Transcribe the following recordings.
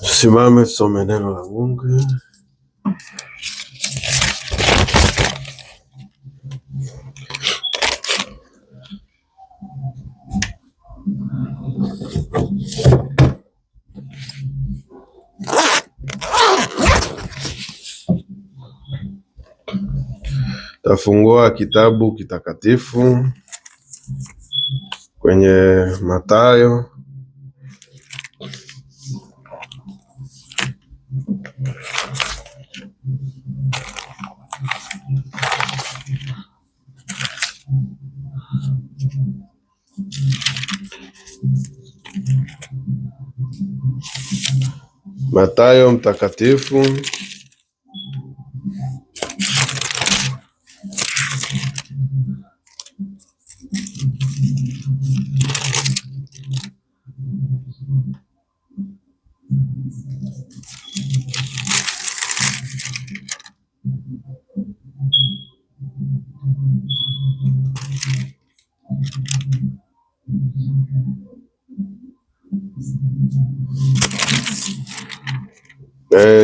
Simame tusome neno la Mungu. Tafungua kitabu kitakatifu kwenye Mathayo Mathayo mtakatifu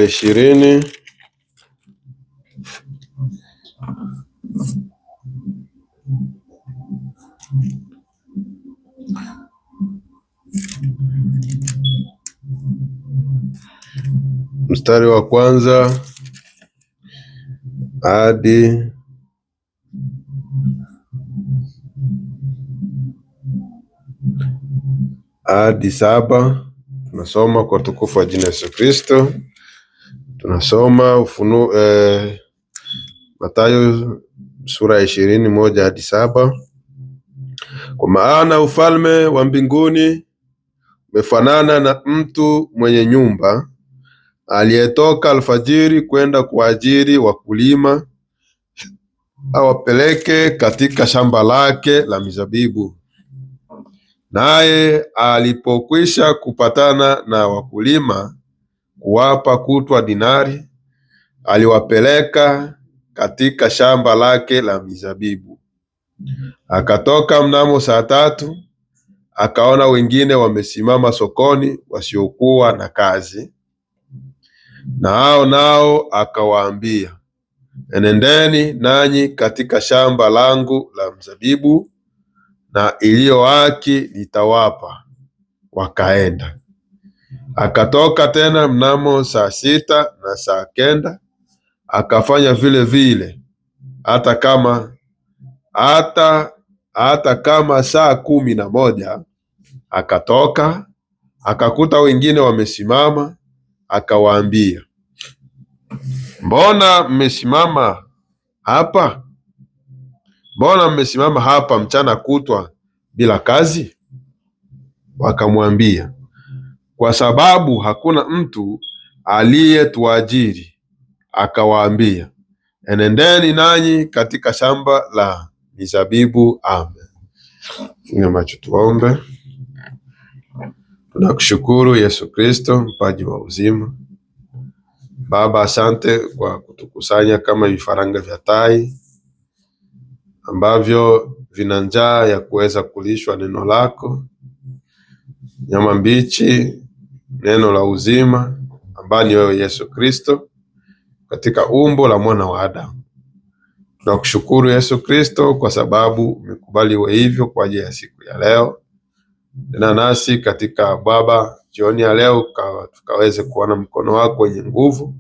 ishirini mstari wa kwanza hadi saba. Tunasoma kwa tukufu wa jina Yesu Kristo. Tunasoma Mathayo sura ya 20 hadi 7. Kwa maana ufalme wa mbinguni umefanana na mtu mwenye nyumba aliyetoka alfajiri kwenda kuajiri wakulima awapeleke katika shamba lake la mizabibu. Naye alipokwisha kupatana na wakulima kuwapa kutwa dinari, aliwapeleka katika shamba lake la mizabibu. Akatoka mnamo saa 3, akaona wengine wamesimama sokoni wasiokuwa na kazi, na hao nao akawaambia, enendeni nanyi katika shamba langu la mzabibu, na iliyo haki nitawapa. Wakaenda. Akatoka tena mnamo saa 6 na saa 9, akafanya vile vile, hata kama saa 11. Akatoka akakuta wengine wamesimama, akawaambia, mbona mmesimama hapa? Mbona mmesimama hapa mchana kutwa bila kazi? Wakamwambia, kwa sababu hakuna mtu aliyetuajiri. Akawaambia, enendeni nanyi katika shamba la mizabibu. Amen. Funga macho tuombe. Tunakushukuru Yesu Kristo, mpaji wa uzima. Baba, asante kwa kutukusanya kama vifaranga vya tai ambavyo vina njaa ya kuweza kulishwa neno lako, nyama mbichi, neno la uzima ambaye ni wewe Yesu Kristo, katika umbo la mwana wa Adamu. Tunakushukuru Yesu Kristo kwa sababu umekubali we hivyo kwa ajili ya siku ya leo. Tena nasi katika Baba jioni ya leo tukaweze kuona mkono wako wenye nguvu,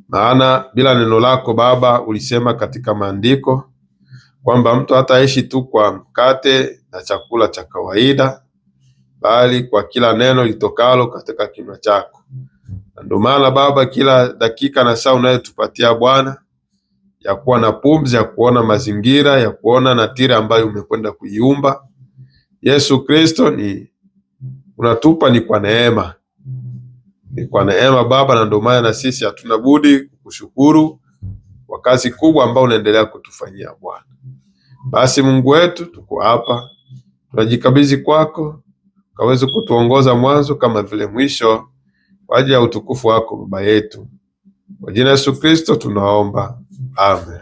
maana bila neno lako Baba ulisema katika maandiko kwamba mtu hataishi tu kwa mkate na chakula cha kawaida, bali kwa kila neno litokalo katika kinywa chako. Ndio maana Baba, kila dakika na saa unayotupatia Bwana, ya kuwa na pumzi, ya kuona mazingira, ya kuona natira ambayo umekwenda kuiumba, Yesu Kristo, unatupa ni kwa neema. Ni kwa neema Baba, na ndio maana na sisi hatuna budi kukushukuru kwa kazi kubwa ambayo unaendelea kutufanyia Bwana. Basi Mungu wetu, tuko hapa, tunajikabidhi kwako, kaweze kutuongoza mwanzo kama vile mwisho, kwa ajili ya utukufu wako Baba yetu. Kwa jina Yesu Kristo tunaomba. Amen.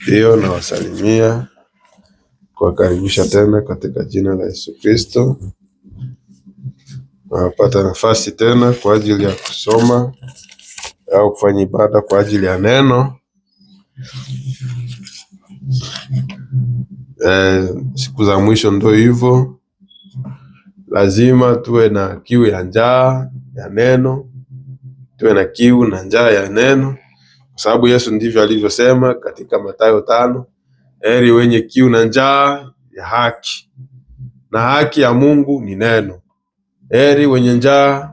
Ndiyo, nawasalimia kuwakaribisha tena katika jina la Yesu Kristo. Napata nafasi tena kwa ajili ya kusoma au kufanya ibada kwa ajili ya neno. Siku za mwisho ndio hivyo, lazima tuwe na kiu ya njaa ya neno, tuwe na kiu na njaa ya neno, kwa sababu Yesu ndivyo alivyosema katika Mathayo 5, heri wenye kiu na njaa ya haki, na haki ya Mungu ni neno. Heri wenye njaa,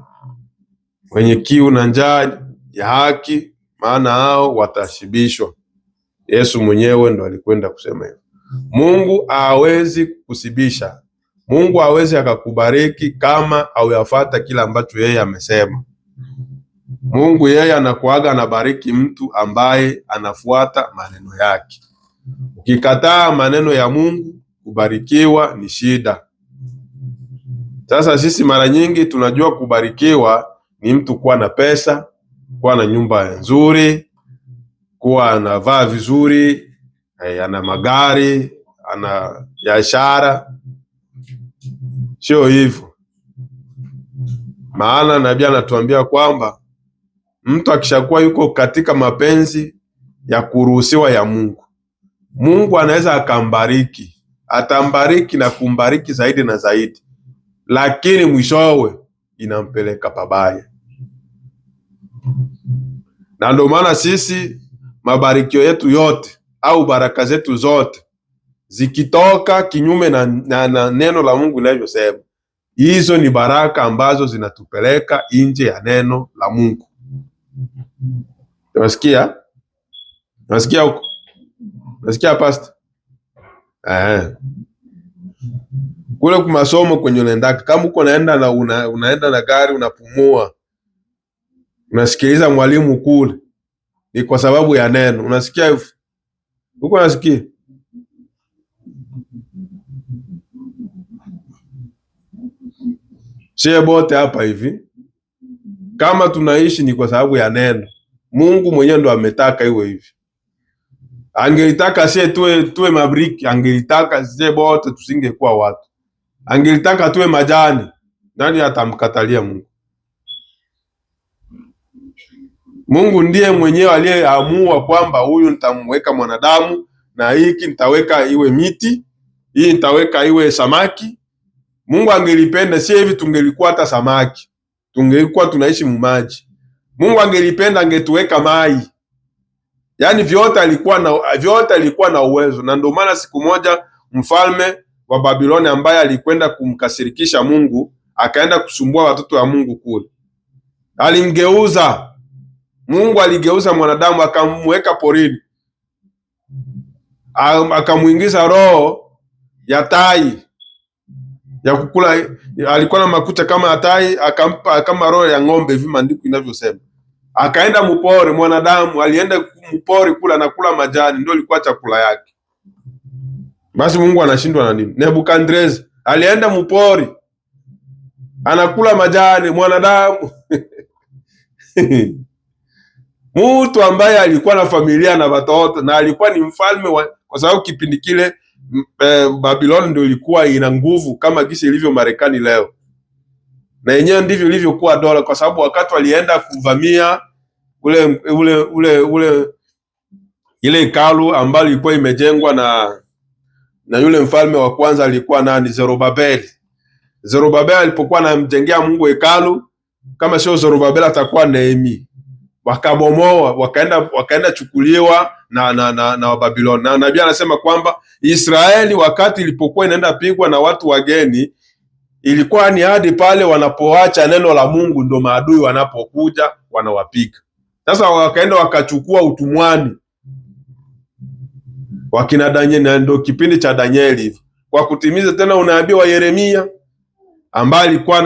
wenye kiu na njaa ya haki, maana hao watashibishwa. Yesu mwenyewe ndo alikwenda kusema hivyo. Mungu hawezi kusibisha. Mungu hawezi akakubariki kama hauyafuata kila ambacho yeye amesema. Mungu yeye anakuaga anabariki mtu ambaye anafuata maneno yake. Ukikataa maneno ya Mungu, kubarikiwa ni shida. Sasa sisi mara nyingi tunajua kubarikiwa ni mtu kuwa na pesa, kuwa na nyumba nzuri, kuwa anavaa vizuri, ana magari, ana biashara. Sio hivyo. Maana nabii anatuambia kwamba mtu akishakuwa yuko katika mapenzi ya kuruhusiwa ya Mungu, Mungu anaweza akambariki, atambariki na kumbariki zaidi na zaidi, lakini mwishowe inampeleka pabaya. Na ndio maana sisi mabarikio yetu yote au baraka zetu zote zikitoka kinyume na neno la Mungu linavyosema, hizo ni baraka ambazo zinatupeleka nje ya neno la Mungu. Unasikia? Unasikia huko? Unasikia pastor? Kule kwa masomo kwenye unaendaka, kama uko naenda na unaenda na gari unapumua, unasikiliza mwalimu kule, ni kwa sababu ya neno. Unasikia hivyo? Uko unasikia? Sie bote hapa hivi kama tunaishi ni kwa sababu ya neno. Mungu mwenyewe ndo ametaka iwe hivi. Angelitaka sie tuwe mabriki, angelitaka sie bote tusingekuwa watu. Angelitaka tuwe majani, nani atamkatalia Mungu? Mungu ndiye mwenyewe aliyeamua kwamba huyu nitamweka mwanadamu, na hiki nitaweka iwe miti, hii nitaweka iwe samaki. Mungu angelipenda si hivi tungelikuwa hata samaki, tungekuwa tunaishi mumaji. Mungu angelipenda angetuweka mai. Yaani vyote alikuwa na uwezo. Na ndio maana siku moja mfalme wa Babiloni ambaye alikwenda kumkasirikisha Mungu, akaenda kusumbua watoto wa Mungu kule, alimgeuza Mungu, aligeuza mwanadamu akamweka porini, akamuingiza roho ya tai ya kukula. Alikuwa na makucha kama ya tai, akampa kama roho ya ng'ombe hivi maandiko inavyosema. Akaenda mpori, mwanadamu alienda mpori kula na kula majani, ndio ilikuwa chakula yake. Basi Mungu anashindwa na nini? Nebukadneza alienda mpori anakula majani, mwanadamu mtu ambaye alikuwa na familia na watoto na alikuwa ni mfalme kwa sababu kipindi kile Babiloni ndio ilikuwa ina nguvu kama gisi ilivyo Marekani leo, na yenyewe ndivyo ilivyokuwa dola, kwa sababu wakati walienda kuvamia ile hekalu ambayo ilikuwa imejengwa na yule mfalme wa kwanza alikuwa nani? Zerubabeli. Zerubabeli alipokuwa anamjengea Mungu hekalu, kama sio Zerubabeli atakuwa Nehemia. Wakabomoa, wakaenda chukuliwa na Wababiloni. Na nabii anasema kwamba Israeli wakati ilipokuwa inaenda pigwa na watu wageni, ilikuwa ni hadi pale wanapoacha neno la Mungu ndo maadui wanapokuja wanawapiga. Sasa wakaenda wakachukua utumwani wakina Danieli, na ndo kipindi cha Danieli hivi, kwa kutimiza tena unabii wa Yeremia ambaye alikuwa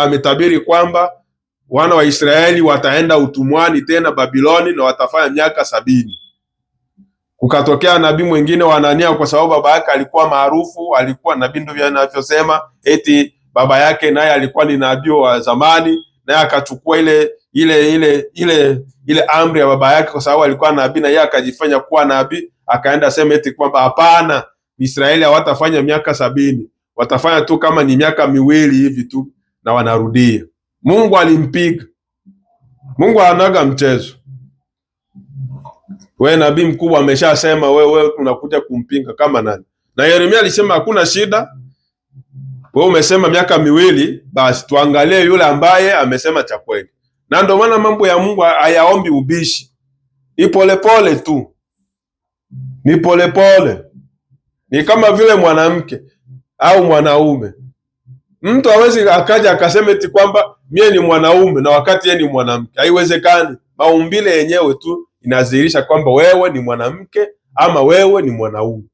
ametabiri kwamba wana wa Israeli wataenda utumwani tena Babiloni na watafanya miaka 70. Kukatokea nabii mwingine wa Anania, kwa sababu baba yake alikuwa maarufu, alikuwa nabii, ndio anavyosema eti baba yake naye alikuwa ni nabii wa zamani, naye akachukua ile amri ya baba yake, kwa sababu alikuwa nabii na yeye akajifanya kuwa nabii, akaenda sema eti kwamba hapana, Israeli hawatafanya miaka 70, watafanya tu kama ni miaka miwili hivi tu na wanarudia. Mungu alimpiga. Mungu anaga mchezo. Wewe nabii mkubwa ameshasema, wewe unakuja kumpinga kama nani? Na Yeremia alisema hakuna shida, wewe umesema miaka miwili, basi tuangalie yule ambaye amesema cha kweli. Na ndio maana mambo ya Mungu hayaombi ubishi, ni polepole tu, ni polepole. Ni kama vile mwanamke au mwanaume. Mtu hawezi akaja akasema eti kwamba mie ni mwanaume na wakati yeye ni mwanamke. Haiwezekani. Maumbile yenyewe tu inadhihirisha kwamba wewe ni mwanamke ama wewe ni mwanaume.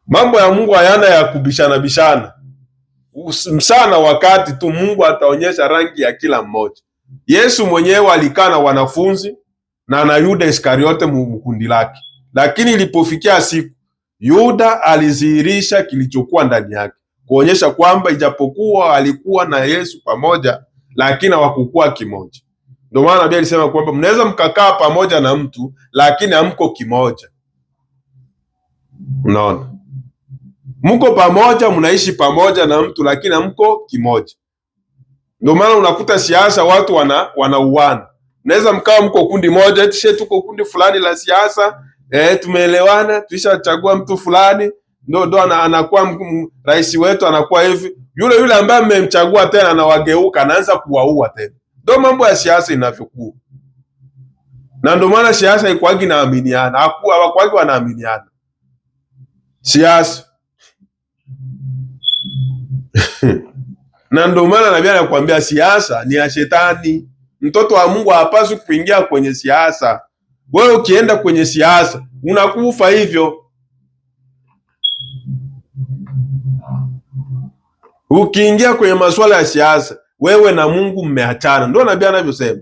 Mambo ya Mungu hayana ya kubishana bishana. Msana wakati tu Mungu ataonyesha rangi ya kila mmoja. Yesu mwenyewe alikaa na wanafunzi na na Yuda Iskariote mkundi lake. Lakini ilipofikia siku, Yuda alidhihirisha kilichokuwa ndani yake, kuonyesha kwamba ijapokuwa alikuwa na Yesu pamoja, lakini hawakukuwa kimoja. Ndio maana Biblia ilisema kwamba mnaweza mkakaa pamoja na mtu lakini hamko kimoja. Unaona? Mko pamoja, mnaishi pamoja na mtu lakini hamko kimoja. Ndio maana unakuta siasa watu wanauana. Mnaweza mkawa mko kundi moja, eti tuko kundi fulani la siasa, tumeelewana, tulishachagua mtu fulani, ndo anakuwa rais wetu, anakuwa hivi. Yule ambaye mmemchagua tena anawageuka, anaanza kuwaua tena. Ndio mambo ya siasa inavyokuwa. Na ndio maana siasa haikuagi naaminiana, hawakuagi wanaaminiana. Siasa. Na ndio maana Nabii anakuambia siasa ni ya shetani. Mtoto wa Mungu hapaswi kuingia kwenye siasa. Wewe ukienda kwenye siasa unakufa hivyo. Ukiingia kwenye masuala ya siasa, wewe na Mungu mmeachana. Ndio Nabii anavyosema.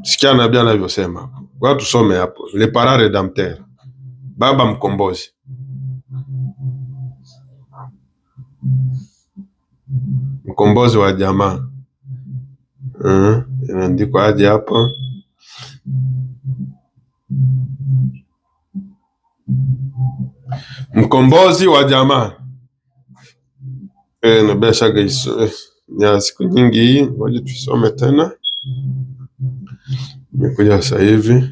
Sikia Nabii anavyosema. Kwa tusome hapo. Le parent rédempteur. Baba mkombozi. Mkombozi wa jamaa. Inaandikwa aje hapo? Mkombozi wa jamaa. Na bila shaka ya siku nyingi hii, ngoja tusome tena. Nimekuja sasa hivi.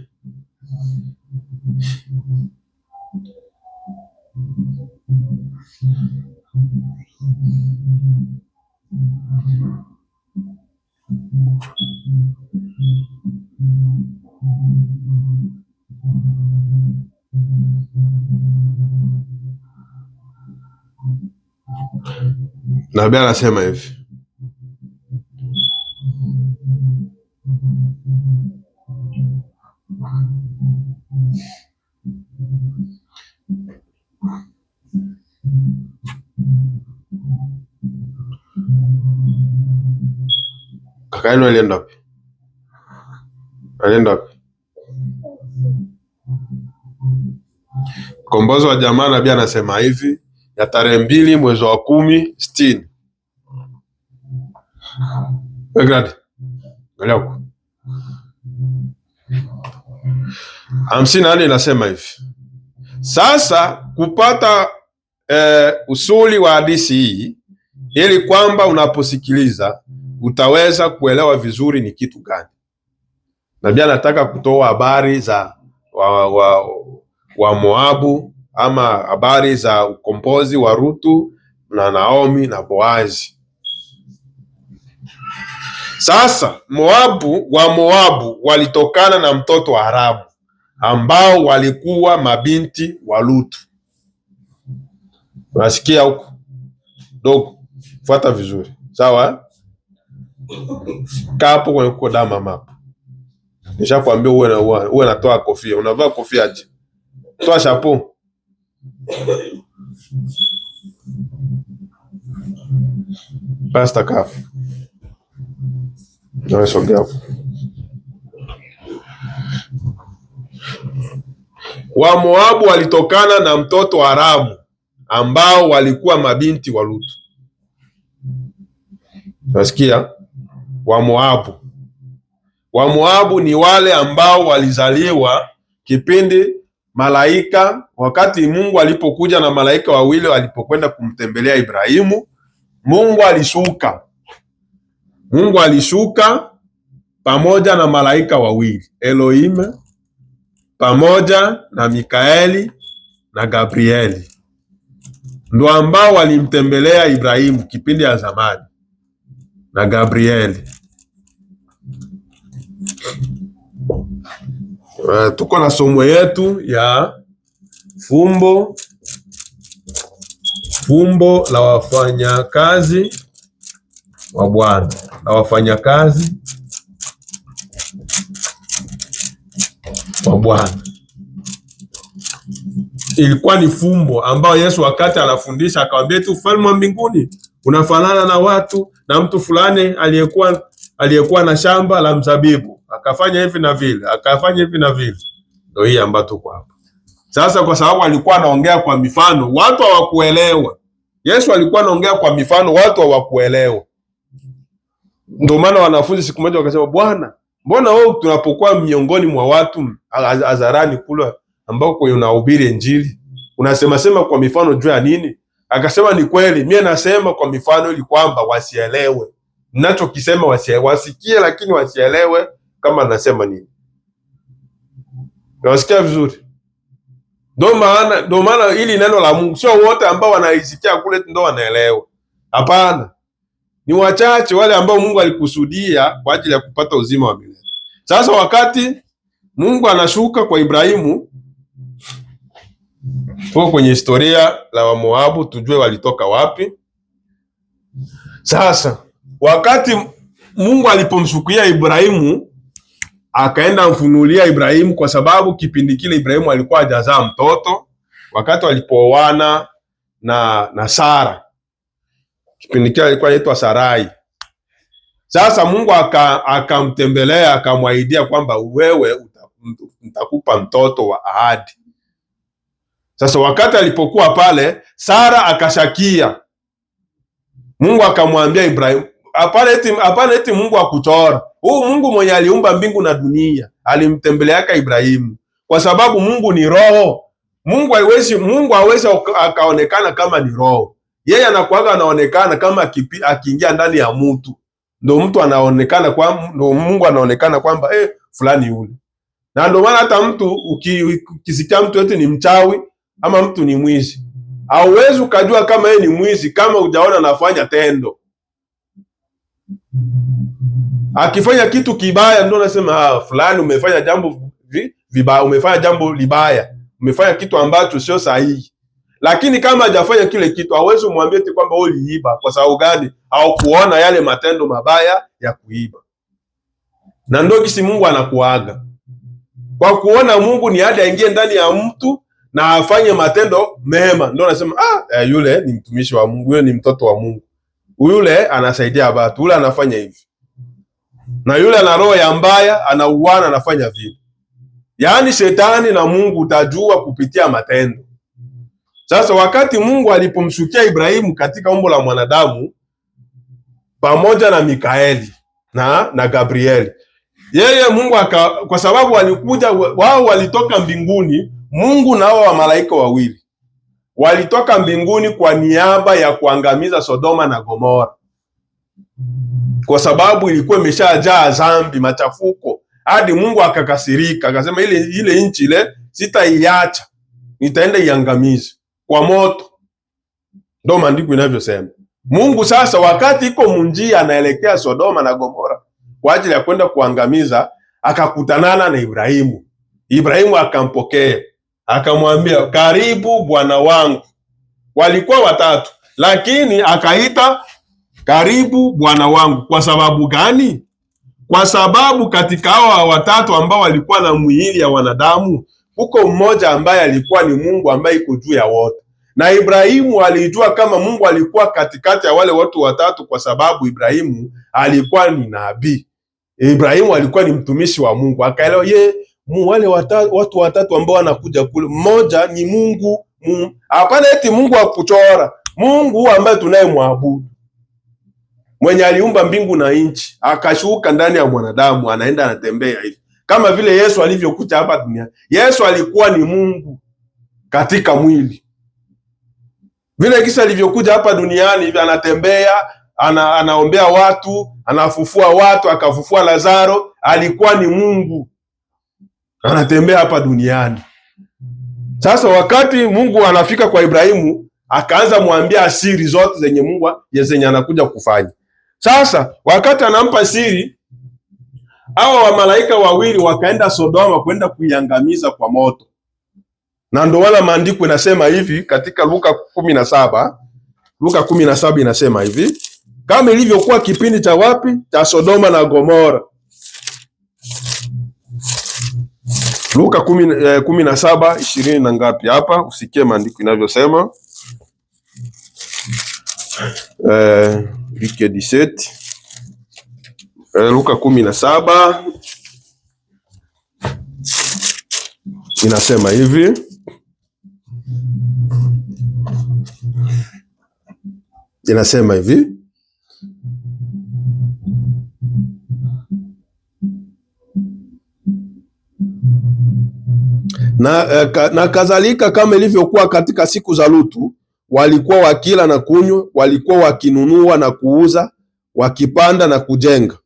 Nabii anasema hivi. Kaka yenu alienda wapi? Alienda wapi? Mkombozi wa jamaa, Nabii anasema hivi, ya tarehe 2 mwezi wa 10 60. Wegrad. Angalia huko. 54 inasema hivi. Sasa kupata usuli wa hadithi hii, ili kwamba unaposikiliza utaweza kuelewa vizuri ni kitu gani. Nabii anataka kutoa habari za wa Moabu, ama habari za ukombozi wa Rutu na Naomi na Boazi. Sasa wa Moabu walitokana na mtoto wa Haramu, ambao walikuwa mabinti wa Lutu. Unasikia huko? Dogo, fuata vizuri. Sawa? Kapo kwenye kuko dama mapa. Nishakwambia uwe natoa kofia. Unavaa kofia aje? Toa chapeau. Pasta kafu. Ndio sogea hapo. Wa Moabu walitokana na mtoto wa Haramu, ambao walikuwa mabinti wa Lutu. Nasikia? Wa Moabu Wamoabu ni wale ambao walizaliwa kipindi malaika, wakati Mungu alipokuja na malaika wawili walipokwenda kumtembelea Ibrahimu, Mungu alishuka pamoja na malaika wawili, Elohim pamoja na Mikaeli na Gabrieli, ndio ambao walimtembelea Ibrahimu kipindi ya zamani na Gabrieli. Tuko na somo yetu ya fumbo la wafanyakazi wa Bwana, la wafanyakazi wa Bwana. Ilikuwa ni fumbo ambao Yesu wakati anafundisha akamwambia tu ufalme wa mbinguni unafanana na watu na mtu fulani aliyekuwa na shamba la mzabibu, akafanya hivi na vile, akafanya hivi na vile. Ndio hii ambayo tuko hapa sasa. Kwa sababu alikuwa anaongea kwa mifano, watu hawakuelewa. Yesu alikuwa anaongea kwa mifano, watu hawakuelewa. Ndio maana wanafunzi siku moja wakasema, Bwana, mbona wewe tunapokuwa miongoni mwa watu hadharani kula ambao kwa unahubiri Injili unasema kwa mifano juu ya nini? Akasema, ni kweli, mimi nasema kwa mifano ili kwamba wasielewe ninachokisema, wasikie lakini wasielewe kama nasema nini. Unasikia vizuri? Ndio maana ili neno la Mungu sio wote ambao wanaisikia kule ndio wanaelewa. Hapana. Ni wachache wale ambao Mungu alikusudia kwa ajili ya kupata uzima wa milele. Sasa wakati Mungu anashuka kwa Ibrahimu, tuko kwenye historia la Wamoabu, tujue walitoka wapi. Sasa wakati Mungu alipomshukia Ibrahimu, akaenda mfunulia Ibrahimu, kwa sababu kipindi kile Ibrahimu alikuwa hajazaa mtoto wakati walipooana na Sara. Kipindi kile alikuwa anaitwa Sarai. Sasa Mungu akamtembelea akamwahidia kwamba wewe nitakupa mtoto wa ahadi. Sasa wakati alipokuwa pale, Sara akashakia. Mungu akamwambia Ibrahimu, hapana eti Mungu akuchora. Huu Mungu mwenye aliumba mbingu na dunia alimtembeleaka Ibrahimu, kwa sababu Mungu ni roho. Mungu hawezi akaonekana kama ni roho. Yeye anakuaga anaonekana kama akiingia ndani ya mtu, ndio mtu anaonekana ndio Mungu anaonekana kwamba fulani yule. Na ndio maana hata mtu ukisikia mtu eti ni mchawi ama mtu ni mwizi, hauwezi ukajua kama yeye ni mwizi kama hujaona anafanya tendo. Akifanya kitu kibaya ndio unasema fulani umefanya jambo vibaya, umefanya jambo libaya, umefanya kitu ambacho sio sahihi. Lakini kama hajafanya kile kitu, hauwezi umwambie eti kwamba wewe uliiba. Kwa sababu gani? Au kuona yale matendo mabaya ya kuiba. Na ndio kisi Mungu anakuaga. Kwa kuona Mungu ni hadi aingie ndani ya mtu na afanye matendo mema, ndio anasema yule ni mtumishi wa Mungu, yule ni mtoto wa Mungu. Yule anasaidia watu, yule anafanya hivi. Na yule ana roho ya mbaya, anauana, anafanya vile. Yaani shetani na Mungu utajua kupitia matendo. Sasa wakati Mungu alipomshukia Ibrahimu katika umbo la mwanadamu pamoja na Mikaeli na Gabrieli, yeye Mungu kwa sababu walikuja wao, walitoka mbinguni. Mungu na hao wa malaika wawili walitoka mbinguni kwa niaba ya kuangamiza Sodoma na Gomora, kwa sababu ilikuwa imeshajaa dhambi, machafuko, hadi Mungu akakasirika, akasema ile nchi ile sitaiacha, nitaenda iangamize kwa moto. Ndio maandiko inavyosema. Mungu sasa wakati iko munjia anaelekea Sodoma na Gomora kwa ajili ya kwenda kuangamiza, akakutanana na Ibrahimu. Ibrahimu akampokea, akamwambia, karibu bwana wangu. Walikuwa watatu, lakini akaita karibu bwana wangu. Kwa sababu gani? Kwa sababu katika hao watatu ambao walikuwa na mwili ya wanadamu, huko mmoja ambaye alikuwa ni Mungu ambaye iko juu ya wote. Na Ibrahimu alijua kama Mungu alikuwa katikati ya wale watu watatu, kwa sababu Ibrahimu alikuwa ni nabii. Ibrahimu alikuwa ni mtumishi wa Mungu. Akaelewa wale watu watatu ambao wanakuja kule, mmoja ni Mungu. Hapana eti Mungu wa kuchora, Mungu ambaye tunayemwabudu. mwenye aliumba mbingu na nchi, akashuka ndani ya mwanadamu, anaenda anatembea hivi kama vile Yesu alivyokuja hapa duniani. Yesu alikuwa ni Mungu katika mwili, vile kisa alivyokuja hapa duniani hivi, anatembea, anaombea watu, anafufua watu, akafufua Lazaro. Alikuwa ni Mungu anatembea hapa duniani. Sasa wakati Mungu anafika kwa Ibrahimu, akaanza mwambia siri zote zenye Mungu zenye anakuja kufanya. Sasa wakati anampa siri, hawa wa malaika wawili wakaenda Sodoma kwenda kuiangamiza kwa moto. Na ndio wala maandiko inasema hivi katika Luka 17. Luka 17 inasema hivi, kama ilivyokuwa kipindi cha wapi? Cha Sodoma na Gomora. Luka 17:20 na ngapi hapa? Usikie maandiko inavyosema. Luka 17. Luka 17 inasema hivi, inasema hivi, na kadhalika kama ilivyokuwa katika siku za Lutu, walikuwa wakila na kunywa, walikuwa wakinunua na kuuza, wakipanda na kujenga.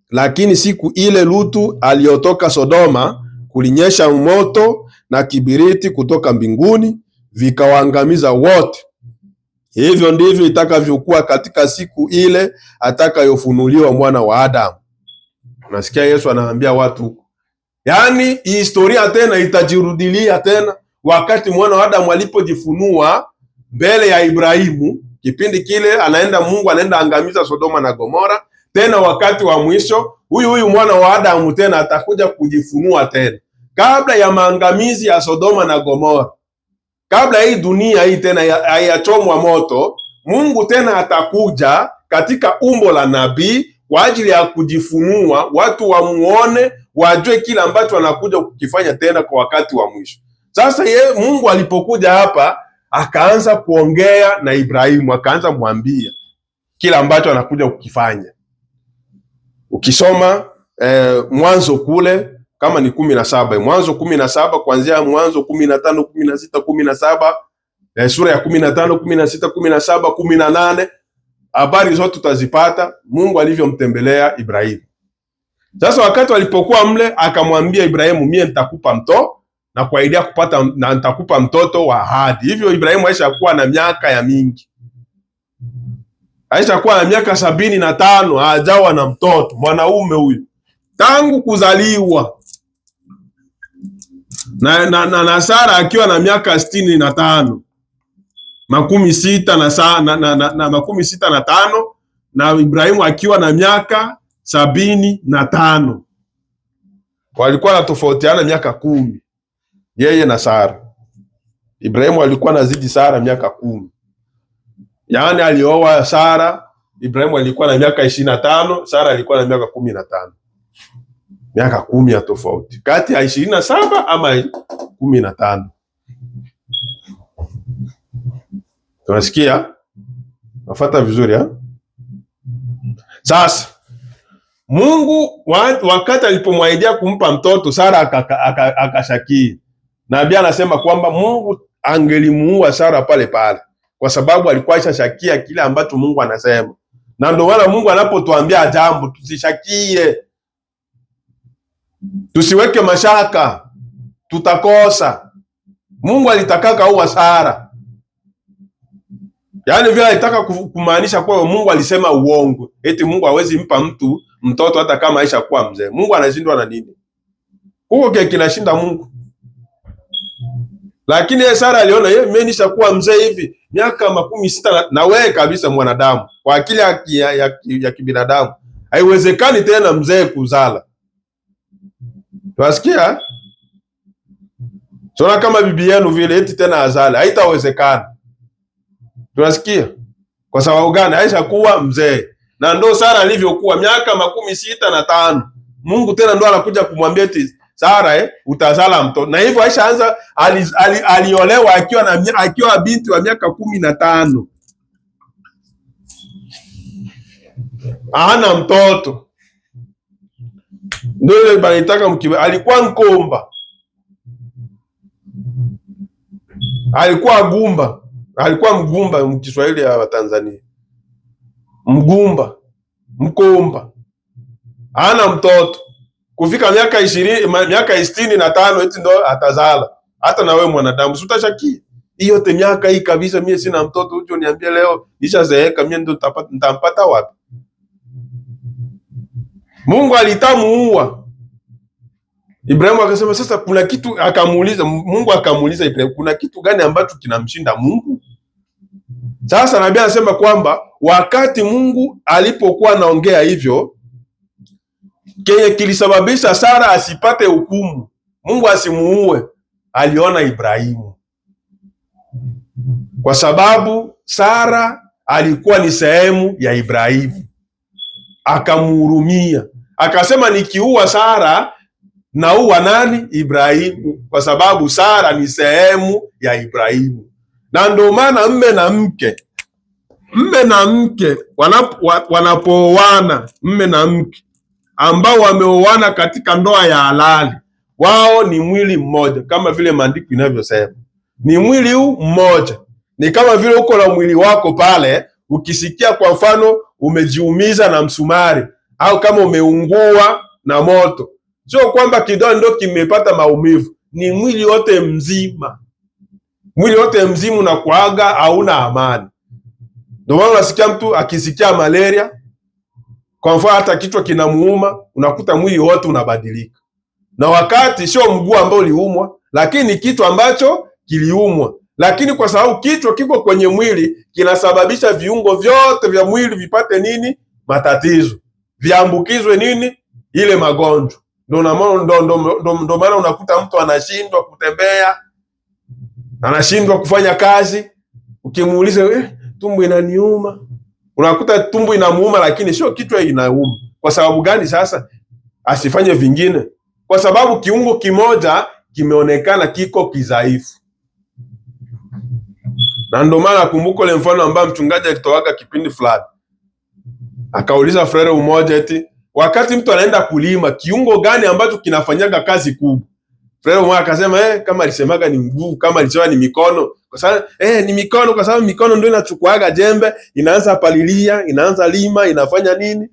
Lakini siku ile Lutu aliotoka Sodoma, kulinyesha moto na kibiriti kutoka mbinguni, vikawaangamiza wote. Hivyo ndivyo itakavyokuwa katika siku ile atakayofunuliwa mwana wa Adamu. Unasikia Yesu anaambia watu, yaani historia tena itajirudilia tena wakati mwana wa Adamu alipojifunua mbele ya Ibrahimu. Kipindi kile Mungu anaenda angamiza Sodoma na Gomora. Tena wakati wa mwisho huyu mwana wa Adamu tena atakuja kujifunua tena, kabla ya maangamizi ya Sodoma na Gomora, kabla hii dunia hii tena hayachomwa moto. Mungu tena atakuja katika umbo la nabii kwa ajili ya kujifunua, watu wamuone, wajue kila ambacho anakuja kukifanya tena kwa wakati wa mwisho. Sasa Mungu alipokuja hapa, akaanza kuongea na Ibrahimu, akaanza mwambia kila ambacho anakuja kukifanya. Ukisoma Mwanzo kule kama ni 17, Mwanzo 17 kuanzia Mwanzo 15, 16, 17, sura ya 15, 16, 17, 18, habari zote tutazipata Mungu alivyomtembelea Ibrahimu. Sasa wakati walipokuwa mle, akamwambia Ibrahimu, mie nitakupa mtoto na kuahidia kupata, na nitakupa mtoto wa ahadi. Hivyo Ibrahimu aishakuwa na miaka ya mingi, aishakuwa na miaka 75, hajawa na mtoto mwanaume huyu tangu kuzaliwa, na Sara akiwa na miaka 65, 65, na Ibrahimu akiwa na miaka 75. Walikuwa wanatofautiana miaka 10, yeye na Sara. Ibrahimu alikuwa anazidi Sara miaka 10. Yaani alioa Sara, Ibrahimu alikuwa na miaka 25, Sara alikuwa na miaka 15. Miaka 10 ya tofauti kati ya 27 ama 15. Tunasikia? Nafuata vizuri ha? Sasa Mungu wakati alipomwaidia kumpa mtoto, Sara akashakia. Nabii anasema kwamba Mungu angelimuua Sara pale pale, kwa sababu alikuwa ashashakia kile ambacho Mungu anasema. Na ndio maana Mungu anapotuambia jambo tusishakie, tusiweke mashaka, tutakosa. Mungu alitaka kuua Sara, yaani vile alitaka kumaanisha kwa Mungu alisema uongo, eti Mungu hawezi mpa mtu mtoto hata kama aisha kuwa mzee. Mungu anashindwa na nini? Huko kile kinashinda Mungu. Lakini Sara aliona mimi nishakuwa mzee hivi miaka 60, na wewe kabisa mwanadamu kwa akili ya kibinadamu haiwezekani tena mzee kuzala. Tunasikia? Sona kama bibi yenu vile eti tena azale, haitawezekana. Tunasikia? Kwa sababu gani? Aisha kuwa mzee. Na ndo Sara alivyokuwa miaka 65. Mungu tena ndo anakuja kumwambia eti Sara utazala mtoto. Na hivyo Aisha anza aliolewa akiwa binti wa miaka 15. hana mtoto, ndio ile banitaka mkiwe. Alikuwa nkomba, alikuwa gumba, alikuwa mgumba mkiswahili ya Tanzania, mgumba, mkomba, hana mtoto. Kufika miaka 65 eti ndo atazala. Hata na wewe mwanadamu si utashakia hiyo yote miaka hii kabisa, mimi sina mtoto, ucho niambie leo nishazeeka, mimi ndo nitampata wapi? Mungu alitamuua Ibrahimu, akasema sasa kuna kitu, akamuuliza Mungu, akamuuliza Ibrahimu, kuna kitu gani ambacho kinamshinda Mungu? Sasa nabii anasema kwamba wakati Mungu alipokuwa anaongea hivyo, kenye kilisababisha Sara asipate hukumu, Mungu asimuue, aliona Ibrahimu, kwa sababu Sara alikuwa ni sehemu ya Ibrahimu, akamhurumia, akasema nikiua Sara naua nani? Ibrahimu, kwa sababu Sara ni sehemu ya Ibrahimu. Na ndio maana mme na mke wanapooana, mme na mke ambao wameoana katika ndoa ya halali, wao ni mwili mmoja, kama vile maandiko inavyosema, ni mwili huu mmoja. Ni kama vile uko na mwili wako pale, ukisikia kwa mfano umejiumiza na msumari au kama umeungua na moto, sio kwamba kidole ndio kimepata maumivu, ni mwili wote mzima. Mwili wote mzima unakuaga hauna amani. Ndio maana unasikia mtu akisikia malaria, kwa mfano hata kichwa kinamuuma, unakuta mwili wote unabadilika, na wakati sio mguu ambao uliumwa, lakini kichwa ambacho kiliumwa. Lakini kwa sababu kichwa kiko kwenye mwili, kinasababisha viungo vyote vya mwili vipate nini? Matatizo, viambukizwe nini? Ile magonjwa. Ndio maana unakuta mtu anashindwa kutembea, anashindwa kufanya kazi. Ukimuuliza tumbo inaniuma, unakuta tumbo inamuuma, lakini sio kichwa inauma. Kwa sababu gani? Sasa asifanye vingine, kwa sababu kiungo kimoja kimeonekana kiko kidhaifu. Na ndio maana kumbuka ile mfano ambao mchungaji alitoaga kipindi fulani, akauliza frere umoja eti wakati mtu anaenda kulima, kiungo gani ambacho kinafanyaga kazi kubwa? Frere mmoja akasema kama alisemaga ni mguu, kama alisema ni mikono. Kwa sababu ni mikono, kwa sababu mikono ndio inachukuaga jembe, inaanza palilia, inaanza lima, inafanya nini?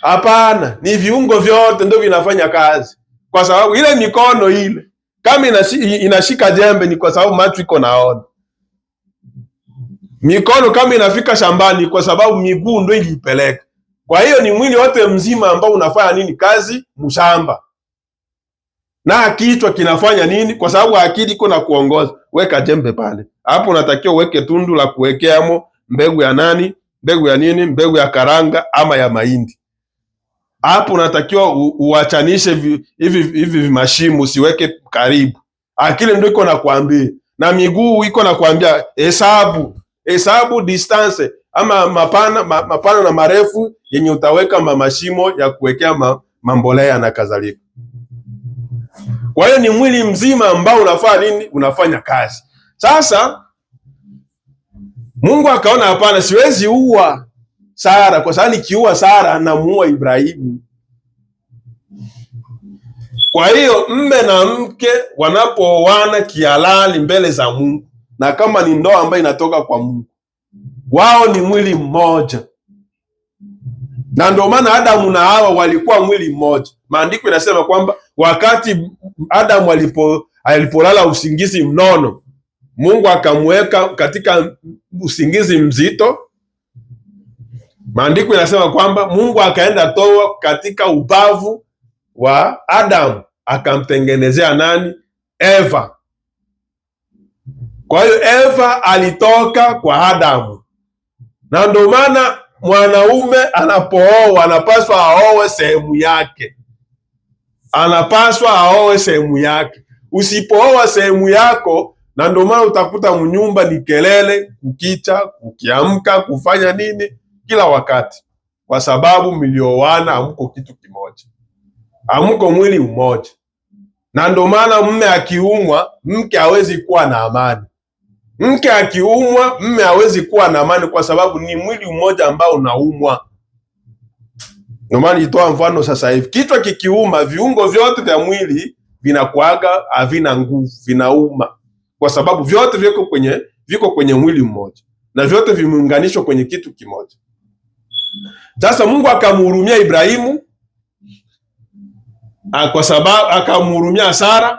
Hapana, ni viungo vyote ndio vinafanya kazi. Kwa sababu ile mikono ile kama inashika jembe, ni kwa sababu macho iko naona. Mikono kama inafika shambani, kwa sababu miguu ndio ilipeleka. Kwa hiyo ni mwili wote mzima ambao unafanya nini? Kazi mshamba. Na kichwa kinafanya nini? Kwa sababu akili iko na kuongoza. Weka jembe pale. Hapo unatakiwa uweke tundu la kuwekeamo mbegu ya nani? Mbegu ya nini? Mbegu ya karanga ama ya mahindi. Hapo unatakiwa uachanishe hivi mashimo, usiweke karibu. Akili ndio iko na kuambia. Na miguu iko na kuambia hesabu distance ama mapana na marefu yenye utaweka mashimo ya kuwekea mambolea na kadhalika. Kwa hiyo ni mwili mzima ambao unafanya nini? Unafanya kazi. Sasa Mungu akaona hapana, siwezi ua Sara, kwa sababu nikiua Sara namuua Ibrahimu. Kwa hiyo mme na mke wanapooana kihalali mbele za Mungu, na kama ni ndoa ambayo inatoka kwa Mungu, wao ni mwili mmoja. Na ndio maana Adamu na Hawa walikuwa mwili mmoja. Maandiko inasema kwamba wakati Adamu alipolala usingizi mnono, Mungu akamweka katika usingizi mzito. Maandiko inasema kwamba Mungu akaenda toa katika ubavu wa Adamu, akamtengenezea nani? Eva. Kwa hiyo Eva alitoka kwa Adamu. Na ndio maana mwanaume anapooa anapaswa aowe sehemu yake, anapaswa aowe sehemu yake. Usipooa sehemu yako, na ndio maana utakuta mnyumba ni kelele, kukicha, kukiamka, kufanya nini kila wakati, kwa sababu mlioana hamko kitu kimoja, hamko mwili mmoja. Na ndio maana mme akiumwa, mke hawezi kuwa na amani. Mke akiumwa, mme hawezi kuwa na amani, kwa sababu ni mwili mmoja ambao unaumwa. Ndio maana nitoa mfano sasa hivi, kichwa kikiuma, viungo vyote vya mwili vinakuaga havina nguvu, vinauma, kwa sababu vyote viko kwenye mwili mmoja na vyote vimeunganishwa kwenye kitu kimoja. Sasa Mungu akamhurumia Ibrahimu, kwa sababu akamhurumia Sara,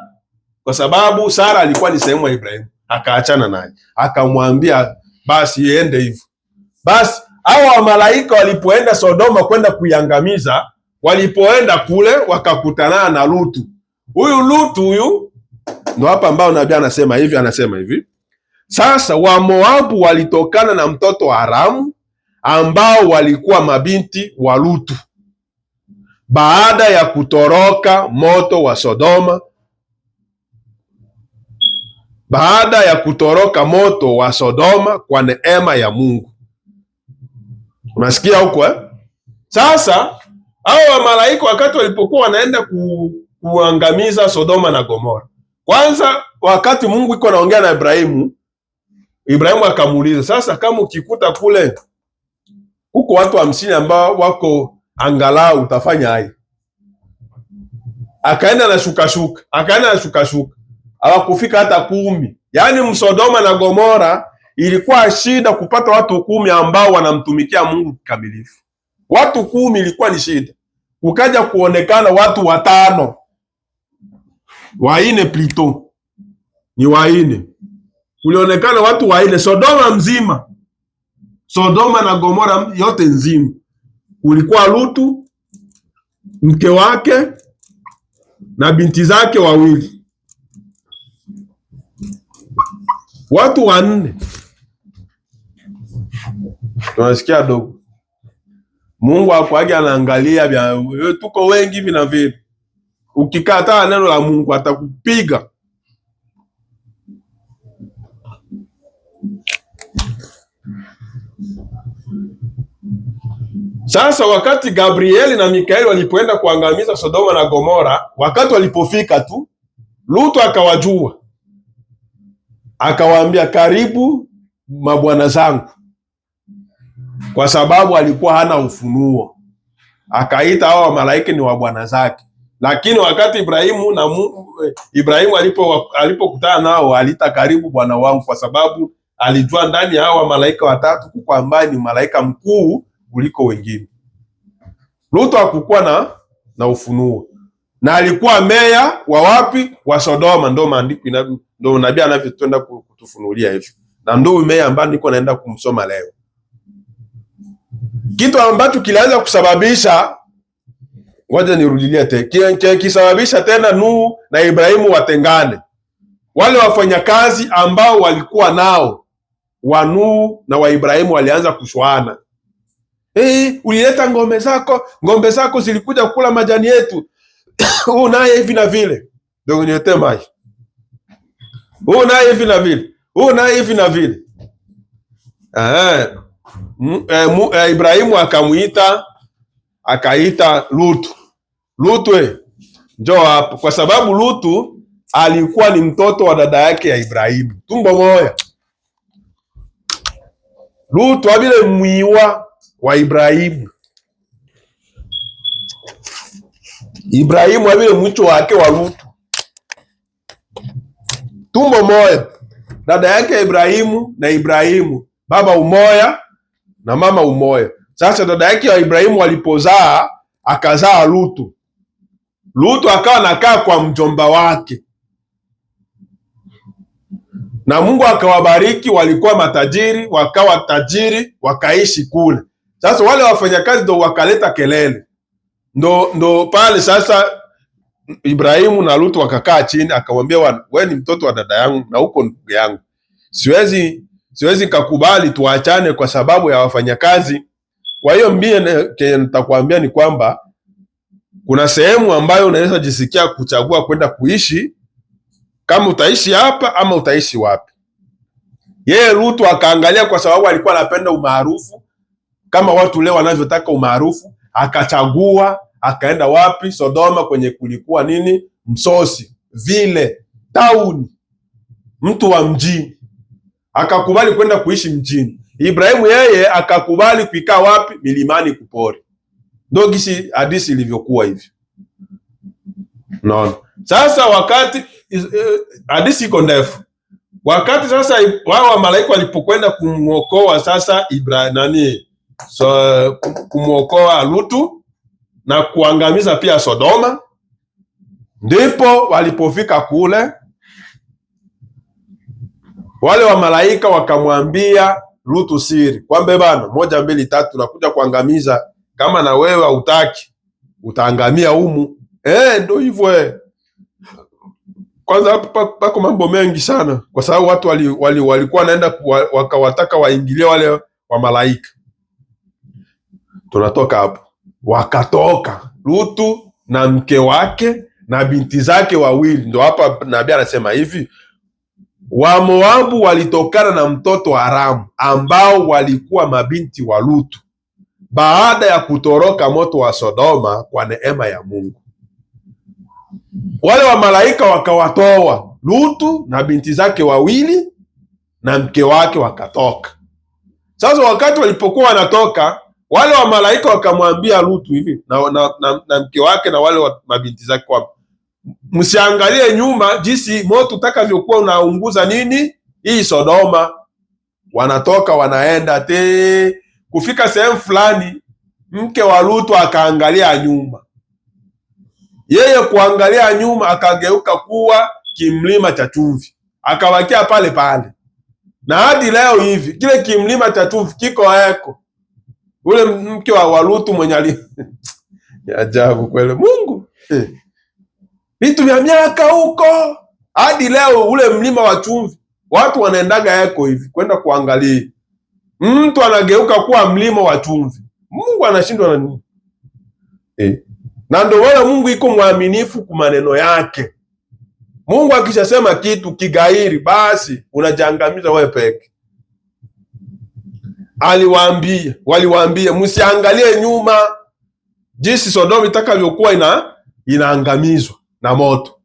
kwa sababu Sara alikuwa ni sehemu ya Ibrahimu, akaachana naye, akamwambia basi iende hivyo. Basi hao malaika walipoenda Sodoma kwenda kuiangamiza, walipoenda kule wakakutana na Lutu. Huyu Lutu huyu ndo hapa ambao nabii anasema hivi, sasa Wamoabu walitokana na mtoto wa Haramu ambao walikuwa mabinti wa Lutu baada ya kutoroka moto wa Sodoma, kwa neema ya Mungu. Unasikia huko eh? Sasa hao malaika wakati walipokuwa wanaenda kuangamiza Sodoma na Gomora, kwanza wakati Mungu iko anaongea na Ibrahimu akamuuliza, sasa kama ukikuta kule huko watu 50 ambao wako angalau utafanya hai? Akaenda na shukashuka, hawakufika hata 10. Yaani Msodoma na Gomora ilikuwa shida kupata watu 10 ambao wanamtumikia Mungu kikamilifu. Watu 10 ilikuwa ni shida. Ukaja kuonekana watu 5, 4 plito, ni 4. Kulionekana watu 4 Sodoma mzima, Sodoma na Gomora yote nzima. Ulikuwa Lutu, mke wake na binti zake 2, watu 4. Tunasikia dogo. Mungu hakuagi anaangalia vya tuko wengi hivi na vile. Ukikataa neno la Mungu atakupiga. Sasa wakati Gabrieli na Mikaeli walipoenda kuangamiza Sodoma na Gomora, wakati walipofika tu, Lutu akawajua, akawaambia karibu mabwana zangu, kwa sababu alikuwa hana ufunuo. Akaita hao malaika ni wa bwana zake. Lakini wakati Ibrahimu alipokutana nao, alita karibu bwana wangu, kwa sababu alijua ndani ya hao malaika watatu kuko ambaye ni malaika mkuu kuliko wengine. Lutu hakukuwa na ufunuo, na alikuwa meya wa wapi? Wa Sodoma. Ndio maandiko ndio nabii anavyotenda kutufunulia hivi, na ndio meya ambaye niko naenda kumsoma leo. Kitu ambacho kilianza kusababisha, ngoja nirudilie tena, kisababisha tena Nuhu na Ibrahimu watengane. Wale wafanyakazi ambao walikuwa nao wa Nuhu na wa Ibrahimu walianza kushwana. Ulileta ngombe zako zilikuja kula majani yetu. Huu naye hivi na vile. Ndio niletee maji. Huu naye hivi na vile. Huu naye hivi na vile. Ibrahimu akaita Lutu. Lutu, njoo hapa, kwa sababu Lutu alikuwa ni mtoto wa dada yake ya Ibrahimu, tumbo moja. Lutu abile mwiwa wa Ibrahimu. Ibrahimu abile mwicho wake wa Lutu, tumbo moja. Dada yake Ibrahimu na Ibrahimu, baba umoya na mama umoya. Sasa dada yake wa Ibrahimu walipozaa, akazaa Lutu. Lutu akawa nakaa kwa mjomba wake, na Mungu akawabariki, walikuwa matajiri, wakawa tajiri, wakaishi kule. Sasa wale wafanyakazi ndo wakaleta kelele, ndo pale sasa Ibrahimu na Lutu wakakaa chini, akamwambia, wewe ni mtoto wa dada yangu na uko ndugu yangu, siwezi kakubali tuachane kwa sababu ya wafanyakazi. Kwa hiyo mimi nitakwambia ni kwamba kuna sehemu ambayo unaweza jisikia kuchagua kwenda kuishi, kama utaishi hapa ama utaishi wapi. Yeye Lutu akaangalia, kwa sababu alikuwa anapenda umaarufu kama watu leo wanavyotaka umaarufu, akachagua akaenda wapi? Sodoma, kwenye kulikuwa nini? Msosi, vile town, mtu wa mjini. Akakubali kwenda kuishi mjini. Ibrahimu yeye akakubali kuikaa wapi? Milimani, kupori. Ndio gisi hadithi ilivyokuwa hivi. Unaona? Sasa wakati hadithi iko ndefu. Wakati sasa wao malaika walipokwenda kumuokoa sasa kumuokoa Lutu na kuangamiza pia Sodoma, ndipo walipofika kule, wale wa malaika wakamwambia Lutu siri kwamba bana, 1 2 3 nakuja kuangamiza, kama na wewe hautaki utaangamia humu. Ndio hivyo. Kwanza hapa pako mambo mengi sana, kwa sababu watu walikuwa wanaenda wakawataka waingilie wale wa malaika. Tunatoka hapo, wakatoka Lutu na mke wake na binti zake wawili. Ndio hapa nabii anasema hivi, Wamoabu walitokana na mtoto haramu ambao walikuwa mabinti wa Lutu baada ya kutoroka moto wa Sodoma kwa neema ya Mungu. Wale wa malaika wakawatoa Lutu na binti zake wawili na mke wake wakatoka. Sasa wakati walipokuwa wanatoka, wale wa malaika wakamwambia Lutu hivi na mke wake na wale wa mabinti zake, kwa msiangalie nyuma jinsi moto utakavyokuwa unaunguza hii Sodoma. Wanatoka wanaenda kufika sehemu fulani, mke wa Lutu akaangalia nyuma. Yeye kuangalia nyuma akageuka kuwa kimlima cha chumvi, akawakia pale pale. Na hadi leo hivi kile kimlima cha chumvi kiko heko. Ule mke wa Lutu mwenye ajabu kweli Mungu. Vitu vya miaka huko hadi leo, ule mlima wa chumvi watu wanaendaga heko hivi kwenda kuangalia. Mtu anageuka kuwa mlima wa chumvi. Mungu anashindwa na nini? Na ndio wala Mungu iko mwaminifu kwa maneno yake. Mungu akishasema kitu kigairi, basi unajiangamiza wewe peke. Waliwaambia msiangalie nyuma jinsi Sodoma itakavyokuwa inaangamizwa na moto.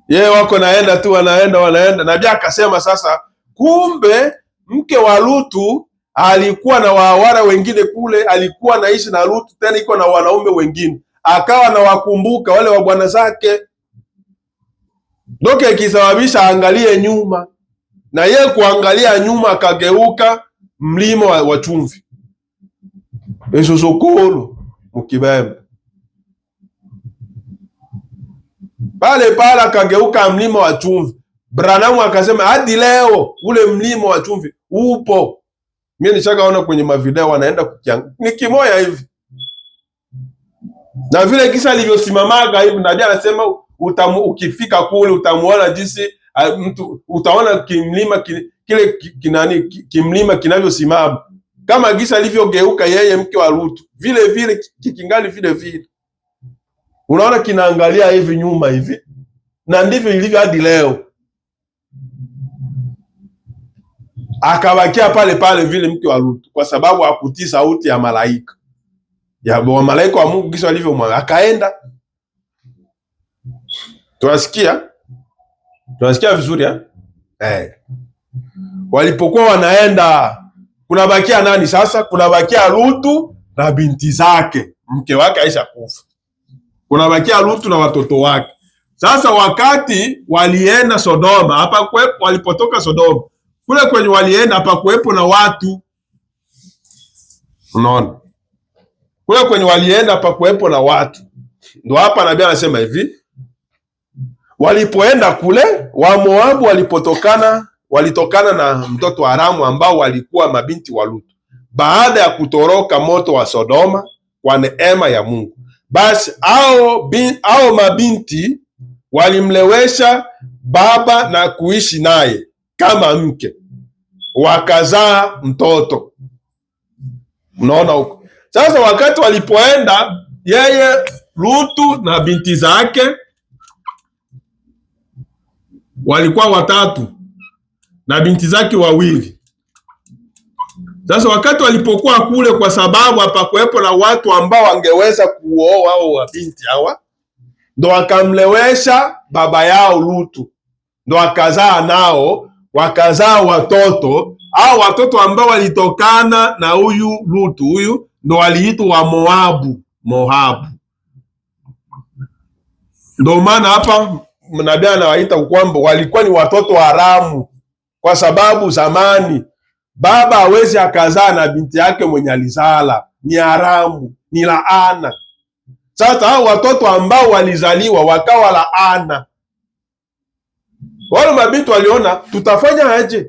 Yeye wako naenda tu, wanaenda. Nabii akasema sasa, kumbe mke wa Lutu alikuwa na wawara wengine kule, alikuwa naishi na Lutu, tena iko na wanaume wengine, akawa na wakumbuka wale wa bwana zake. Ndoke ikisababisha angalie nyuma, na yeye kuangalia nyuma akageuka mlima wa chumvi. Esosokolo mukibembe pale akageuka mlima wa chumvi. Branamu akasema hadi leo ule mlima wa chumvi upo. Mimi nishakaona kwenye mavideo wanaenda ni kimoya hivi. Na vile kisa alivyosimamaga hivi, nabii anasema ukifika kule utamuona jinsi mtu utaona kimlima kile kimlima kinavyosimama. Kama gisa alivyogeuka yeye mke wa Lutu, vile vile kikingali vile vile. Unaona kinaangalia hivi nyuma hivi. Na ndivyo ilivyo hadi leo. Akabakia pale pale vile mke wa Lutu, kwa sababu hakutii sauti ya malaika. Ya malaika wa Mungu kisha alivyomwambia akaenda. Tunasikia vizuri walipokuwa wanaenda, kunabakia nani sasa? Kunabakia Lutu na binti zake, mke wake aisha kufa. Kunabakia Lutu na watoto wake. Sasa wakati walienda Sodoma, hapa kwepo, walipotoka Sodoma kule kwenye walienda hapa kuwepo na watu. Unaona? Kule kwenye walienda hapa kuwepo na watu. Ndio hapa nabii anasema hivi, walipoenda kule Wamoabu walitokana na mtoto haramu ambao walikuwa mabinti wa Lutu baada ya kutoroka moto wa Sodoma kwa neema ya Mungu. Basi hao mabinti walimlewesha baba na kuishi naye kama mke, wakazaa mtoto. Unaona huko. Sasa wakati walipoenda yeye Lutu na binti zake walikuwa 3 na binti zake 2. Sasa wakati walipokuwa kule, kwa sababu hapakuwepo na watu ambao wangeweza kuoa hao wa binti hawa, ndo wakamlewesha baba yao Lutu, ndo akazaa nao, wakazaa watoto. Hao watoto ambao walitokana na huyu Lutu, huyu ndo waliitwa wa Moabu. Ndio maana hapa nabii anawaita kwamba walikuwa ni watoto wa haramu, kwa sababu zamani baba hawezi akazaa na binti yake mwenye alizala, ni haramu, ni laana. Sasa hao watoto ambao walizaliwa wakawa laana, wale mabinti waliona tutafanya aje?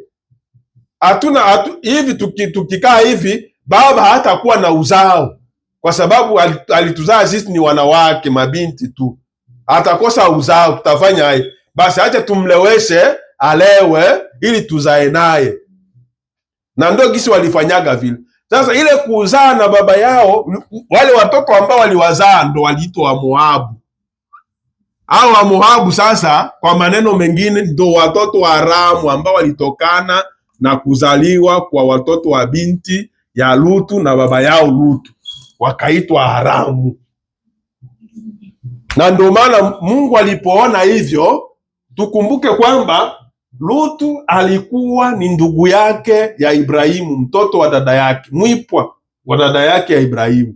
Hivi tukikaa hivi baba hatakuwa na uzao, kwa sababu alituzaa sisi ni wanawake mabinti tu, atakosa uzao, tutafanya aje? Basi acha tumleweshe alewe ili tuzae naye. Na ndio gisi walifanyaga vile. Sasa ile kuzaa na baba yao, wale watoto ambao waliwazaa ndo waliitwa wa Moabu. Hao wa Moabu sasa, kwa maneno mengine, ndo watoto wa haramu ambao walitokana na kuzaliwa kwa watoto wa binti ya Lutu na baba yao Lutu, wakaitwa haramu. Na ndio maana Mungu alipoona hivyo, tukumbuke kwamba Lutu alikuwa ni ndugu yake ya Ibrahimu, mtoto wa dada yake, mwipwa wa dada yake ya Ibrahimu.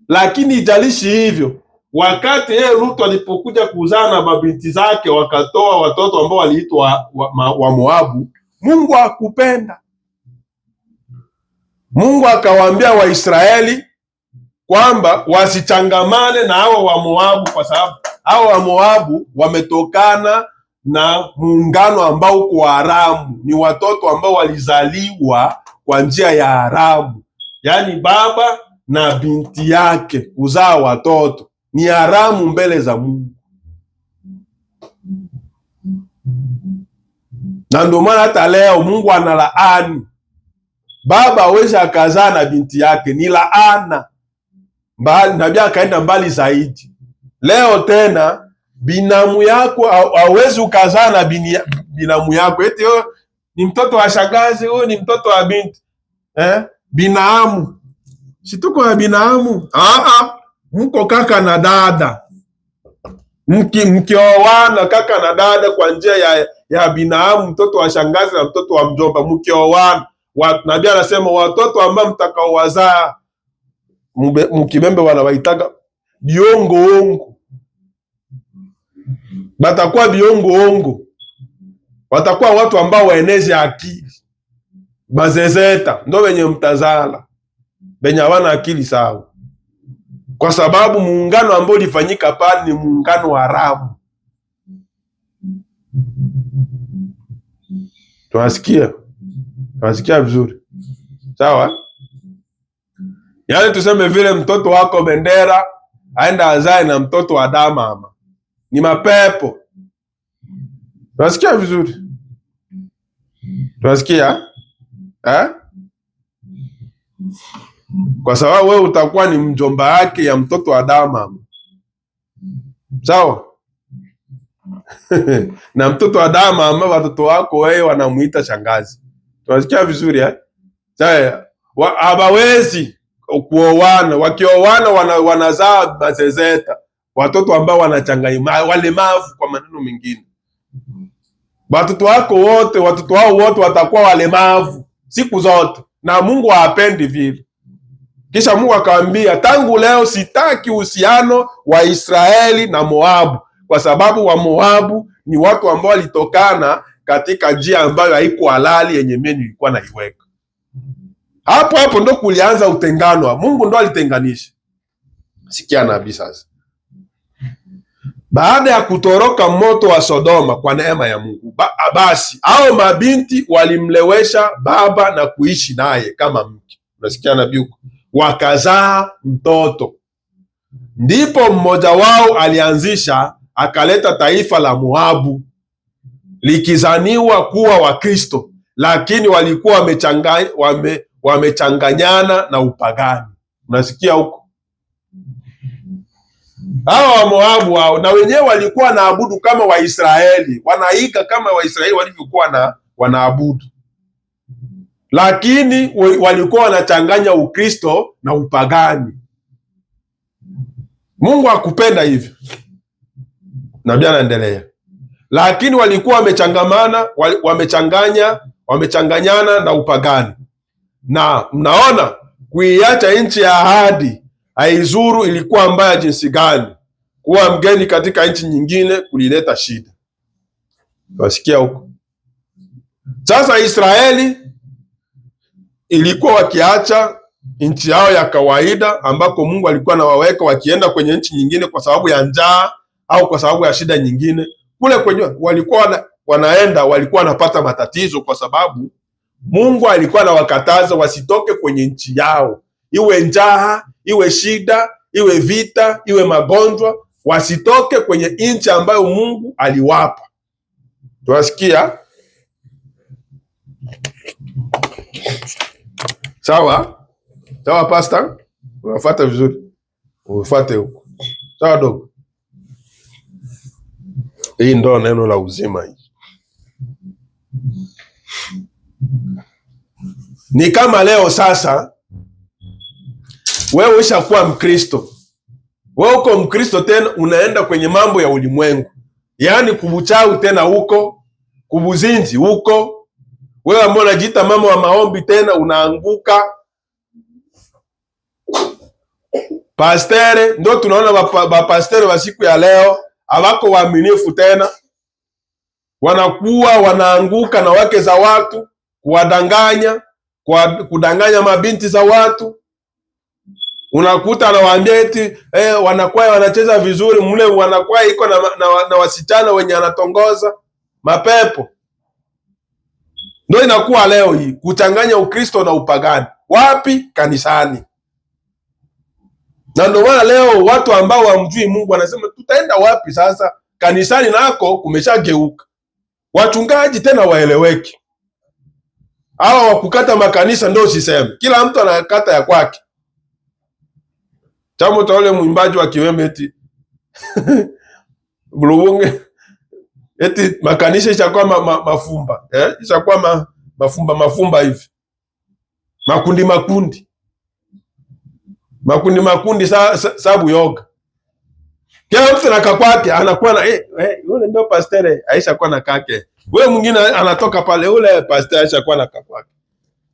Lakini ijalishi hivyo, wakati Lutu alipokuja kuzaa na mabinti zake, wakatoa watoto ambao waliitwa wa Moabu, Mungu hakupenda. Mungu akawaambia Waisraeli kwamba wasichangamane na hao wa Moabu, kwa sababu hao wa Moabu wametokana na muungano ambao uko haramu, ni watoto ambao walizaliwa kwa njia ya haramu, yaani baba na binti yake kuzaa watoto ni haramu mbele za Mungu. Na ndio maana hata leo Mungu analaani baba hawezi akazaa na binti yake, ni laana. Nabii akaenda mbali zaidi. Leo tena binamu yako hawezi ukazaa na binamu yako, eti ni mtoto wa shangazi, huyu ni mtoto wa binti binamu. Si tuko na binamu? Mko kaka na dada, mkioana kaka na dada kwa njia ya binamu, mtoto wa shangazi na mtoto wa mjomba, mkioana. Nabii anasema watoto ambao mtakaowazaa mkibembe wanawaitaga biongo-ongo, batakuwa biongo-ongo, watakuwa watu ambao waeneze akili, bazezeta, ndo wenye mtazala benye hawana akili sawa, kwa sababu muungano ambao ulifanyika pale ni muungano haramu. Tunasikia vizuri, sawa? Yaani tuseme vile mtoto wako Bendera aenda azae na mtoto wa Damama, ni mapepo. Tunasikia vizuri? Tunasikia? Kwa sababu wewe utakuwa ni mjomba yake ya mtoto wa Damama, sawa? Na mtoto wa Damama watoto wako wewe wanamuita shangazi. Tunasikia vizuri Sasa hawawezi kuoana, wakioana wanazaa mazezeta, watoto ambao wanachanganya, walemavu kwa maneno mengine. Watoto wao wote watakuwa walemavu siku zote, na Mungu hapendi vile. Kisha Mungu akamwambia, tangu leo sitaki uhusiano wa Israeli na Moabu, kwa sababu wa Moabu ni watu ambao walitokana katika njia ambayo haiko halali yenye mimi nilikuwa naiweka. Hapo ndo kulianza utengano. Mungu ndo alitenganisha. Sikia nabii sasa. Baada ya kutoroka moto wa Sodoma kwa neema ya Mungu, basi hao mabinti walimlewesha baba na kuishi naye kama mke. Unasikia nabii huko? Wakazaa mtoto. Ndipo mmoja wao alianzisha akaleta taifa la Moabu, likizaniwa kuwa Wakristo, lakini walikuwa wamechanganyana na upagani. Unasikia huko? Hawa wa Moabu hao na wenyewe walikuwa wanaabudu kama Waisraeli, wanaiga kama Waisraeli walivyokuwa wanaabudu, lakini walikuwa wanachanganya Ukristo na upagani. Mungu hakupenda hivyo. Nabii anaendelea, lakini walikuwa wamechanganyana na upagani. Na mnaona kuiacha nchi ya ahadi, haizuru ilikuwa mbaya jinsi gani. Kuwa mgeni katika nchi nyingine kulileta shida. Wasikia huko? Sasa Israeli ilikuwa wakiacha nchi yao ya kawaida ambako Mungu alikuwa anawaweka, wakienda kwenye nchi nyingine kwa sababu ya njaa au kwa sababu ya shida nyingine. Kule kwenye walikuwa wanaenda, walikuwa wanapata matatizo kwa sababu Mungu alikuwa anawakataza wasitoke kwenye nchi yao, iwe njaa, iwe shida, iwe vita, iwe magonjwa, wasitoke kwenye nchi ambayo Mungu aliwapa. Tunasikia? Sawa? Sawa pastor? Unafuata vizuri. Ufuate huko. Sawa dogo? Hii ndo neno la uzima hii. Ni kama leo sasa wewe ushakuwa Mkristo. Wewe uko Mkristo tena unaenda kwenye mambo ya ulimwengu. Yaani kubuchawi tena huko, kubuzinzi huko. Wewe ambao unajiita mama wa maombi tena unaanguka. Pastere, ndio tunaona pastere wa siku ya leo hawako waaminifu tena. Wanakuwa wanaanguka na wake za watu, kuwadanganya, kudanganya mabinti za watu. Unakuta anawaambia eti wanakwaya wanacheza vizuri, mle wanakwaya iko na wasichana wenye anatongoza mapepo. Ndio inakuwa leo hii kuchanganya Ukristo na upagani. Wapi? Kanisani. Na ndio maana leo watu ambao wamjui Mungu wanasema tutaenda wapi sasa? Kanisani nako kumeshageuka. Wachungaji tena waeleweki. Hawa wakukata makanisa ndio siseme. Kila mtu anakata ya kwake. Chamo cha ule mwimbaji wa Kiwembe eti Bulubunge eti makanisa ishakuwa mafumba, ishakuwa mafumba hivi. Makundi sabu yoga. Kila mtu na kwake anakuwa na yule ndio pastere Aisha kwa na kake. Wewe mwingine anatoka pale ule pastere Aisha kwa na kwake.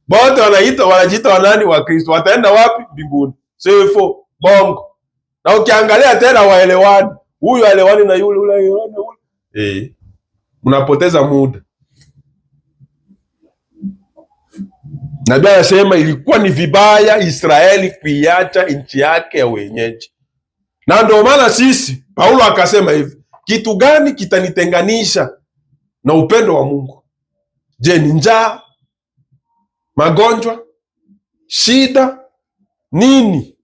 Bote wanajiita wanani wa Kristo. Wataenda wapi? Mbinguni. Sefo bongo. Na ukiangalia tena waelewani. Huyu aelewani na yule. Mnapoteza muda. Na Biblia inasema ilikuwa ni vibaya Israeli kuiacha nchi yake ya wenyeji. Na ndio maana sisi Paulo akasema hivi, kitu gani kitanitenganisha na upendo wa Mungu? Je, ni njaa, magonjwa, shida, nini?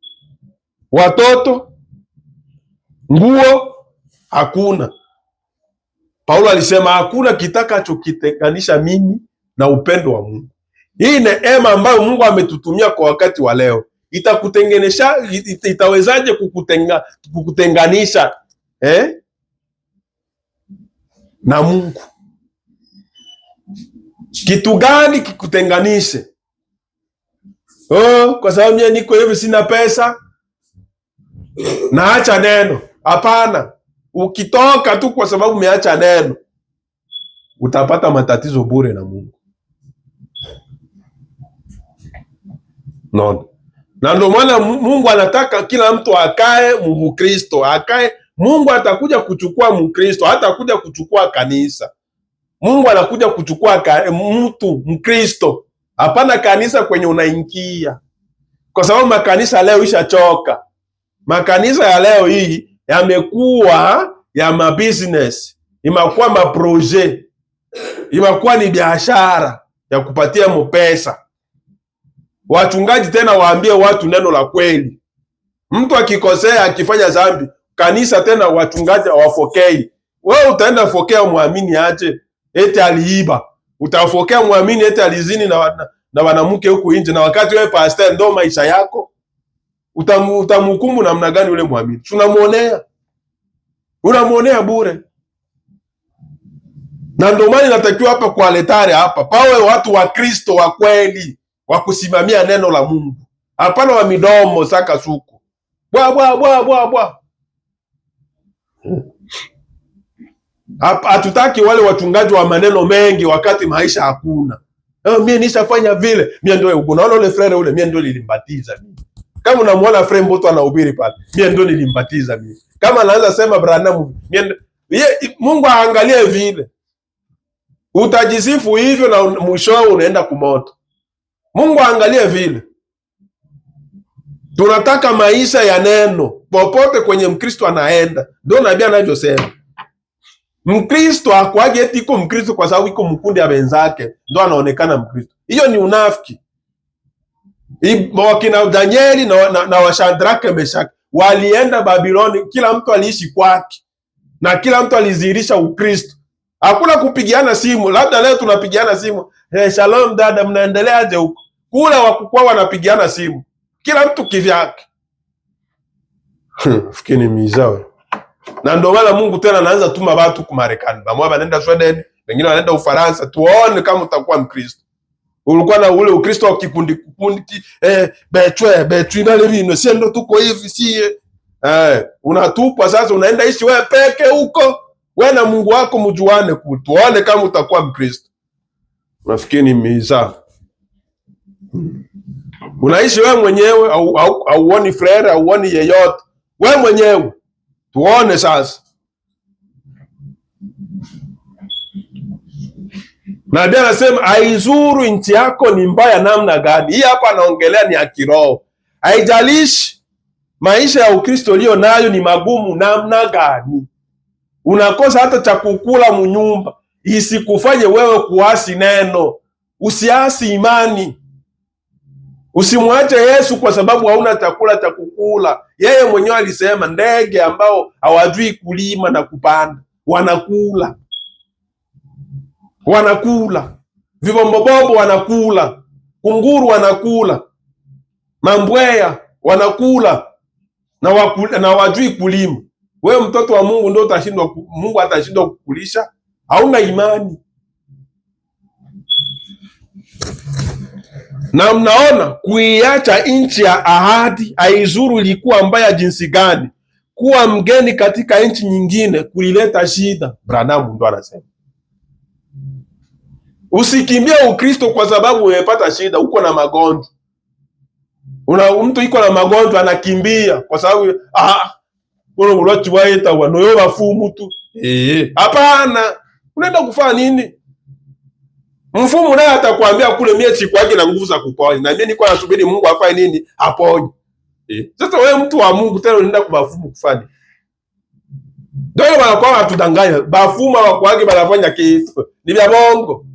Watoto, nguo? Hakuna. Paulo alisema hakuna kitakachokitenganisha mimi na upendo wa Mungu. Hii neema ambayo Mungu ametutumia kwa wakati wa leo itakutenganisha, itawezaje kukutenganisha na Mungu? Kitu gani kikutenganishe? Kwa sababu mimi niko hivi sina pesa naacha neno. Hapana. Ukitoka tu kwa sababu umeacha neno utapata matatizo bure na Mungu. No. Na ndio maana Mungu anataka kila mtu akae Mkristo, akae. Mungu atakuja kuchukua Mkristo, hatakuja kuchukua kanisa. Mungu anakuja kuchukua mtu Mkristo, hapana kanisa kwenye unaingia. Kwa sababu makanisa leo ishachoka. Makanisa ya leo hii yamekuwa ya mabusiness, imekuwa maproje, imekuwa ni biashara ya kupatia mpesa. Wachungaji tena waambie watu neno la kweli. Mtu akikosea, akifanya dhambi, kanisa tena wachungaji hawafokei. Wewe utaenda fokea muamini aje eti aliiba? Utafokea muamini eti alizini na wanamke huku nje, na wakati wewe pastor ndo maisha yako? Utamhukumu namna gani yule muamini? Tunamuonea. Unamuonea bure. Na ndio maana inatakiwa hapa kwa altare hapa pawe watu wa Kristo wa kweli, wa kusimamia neno la Mungu. Hapana wa midomo saka suku. Bwa. Hatutaki wale wachungaji wa maneno mengi wakati maisha hakuna. Mimi nishafanya vile. Mimi ndio unaona ule frere ule, mimi ndio nilimbatiza mimi. Kama unamwona frere Mboto anahubiri pale, mimi ndio nilimbatiza mimi. Kama anaanza sema Branham, Mungu aangalie vile. Utajisifu hivyo na mwisho unaenda kumoto. Mungu aangalie vile. Tunataka maisha ya neno popote kwenye Mkristo anaenda. Ndio nabii anavyosema. Mkristo akwaje eti iko Mkristo kwa sababu iko mkundi ya wenzake ndio anaonekana Mkristo. Hiyo ni unafiki. Wakina Danieli na Washadraka Meshaki walienda Babiloni, kila mtu aliishi kwake na kila mtu alizihirisha Ukristo. Hakuna kupigiana simu. Labda leo tunapigiana simu, hey, shalom dada, mnaendeleaje huko? Kula wakukua wanapigiana simu, kila mtu kivyake. Fikini mizawe. Na ndio maana Mungu tena anaanza tuma watu ku Marekani. Bamoja wanaenda Sweden, wengine wanaenda Ufaransa, tuone kama utakuwa Mkristo. Ulikuwa na ule Ukristo wa kikundi betwe na lino, si ndo tuko hivi sie. Unatupwa sasa, unaenda ishi wewe peke huko. Wewe na Mungu wako mjuane, tuone kama utakuwa Mkristo. Nafikiri miza. Unaishi wewe mwenyewe au uoni frere au uoni yeyote. Wewe mwenyewe. Tuone sasa. Nabii anasema aizuru nchi yako ni mbaya namna gani. Hii hapa anaongelea ni ya kiroho. Haijalishi maisha ya Ukristo ulio nayo ni magumu namna gani. Unakosa hata cha kukula mnyumba, isikufanye wewe kuasi neno. Usiasi imani. Usimwache Yesu kwa sababu hauna chakula cha kukula. Yeye mwenyewe alisema ndege ambao hawajui kulima na kupanda wanakula. Wanakula. Vibombobombo wanakula. Kunguru wanakula. Mambweya wanakula. Na wajui kulima. Wewe mtoto wa Mungu ndio utashindwa, Mungu atashindwa kukulisha? Hauna imani. Na mnaona kuiacha nchi ya ahadi aizuru ilikuwa mbaya jinsi gani. Kuwa mgeni katika nchi nyingine kulileta shida. Branham ndo anasema. Usikimbie Ukristo kwa sababu umepata shida, uko na magonjwa. Mtu iko na magonjwa anakimbia kwa sababu bora ulochi waita wanoyo bafumu tu. Hapana. Unaenda kufanya nini? Mfumu naye atakwambia kule mie siku yake na nguvu za kuponya. Na mimi niko nasubiri Mungu afanye nini? Aponye. Sasa wewe mtu wa Mungu tena unaenda kubafumu kufanya. Ndio wanakuwa watudanganya. Bafumu hawakuagi wanafanya kitu. Ni vya bongo.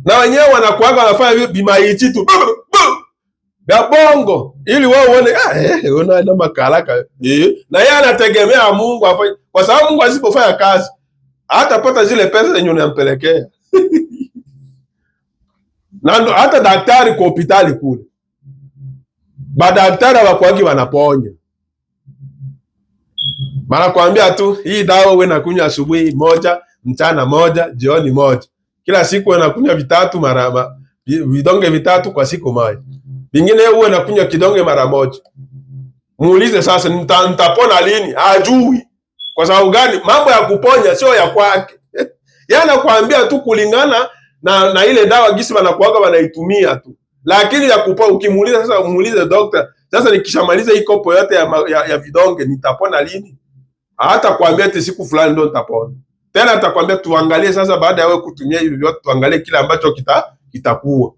Na wenyewe wanakuaga wanafanya bimaichi tu. Vya bongo. Ili wewe uone unaenda makaraka. Na yeye anategemea Mungu afanye. Kwa sababu Mungu asipofanya kazi hatapata zile pesa zenye unampelekea. Na hata daktari kwa hospitali kule, madaktari hawakuagi wanaponya. Mara kuambia tu hii dawa wewe unakunywa asubuhi moja, mchana moja, jioni moja. Kila siku unakunywa vidonge vitatu kwa siku moja. Vingine wewe unakunywa kidonge mara moja. Muulize sasa nitapona lini? Hajui. Kwa sababu gani? Mambo ya kuponya sio ya kwake. Yeye anakuambia tu kulingana na ile dawa gisi wanakuaga wanaitumia tu. Lakini ya kuponya ukimuuliza sasa, umuulize daktari, sasa nikishamaliza hii kopo yote ya vidonge nitapona lini? Hata kuambia eti siku fulani ndio nitapona. Tena atakwambia tuangalie sasa baada ya wewe kutumia hivi vyote tuangalie kile ambacho kitakuwa.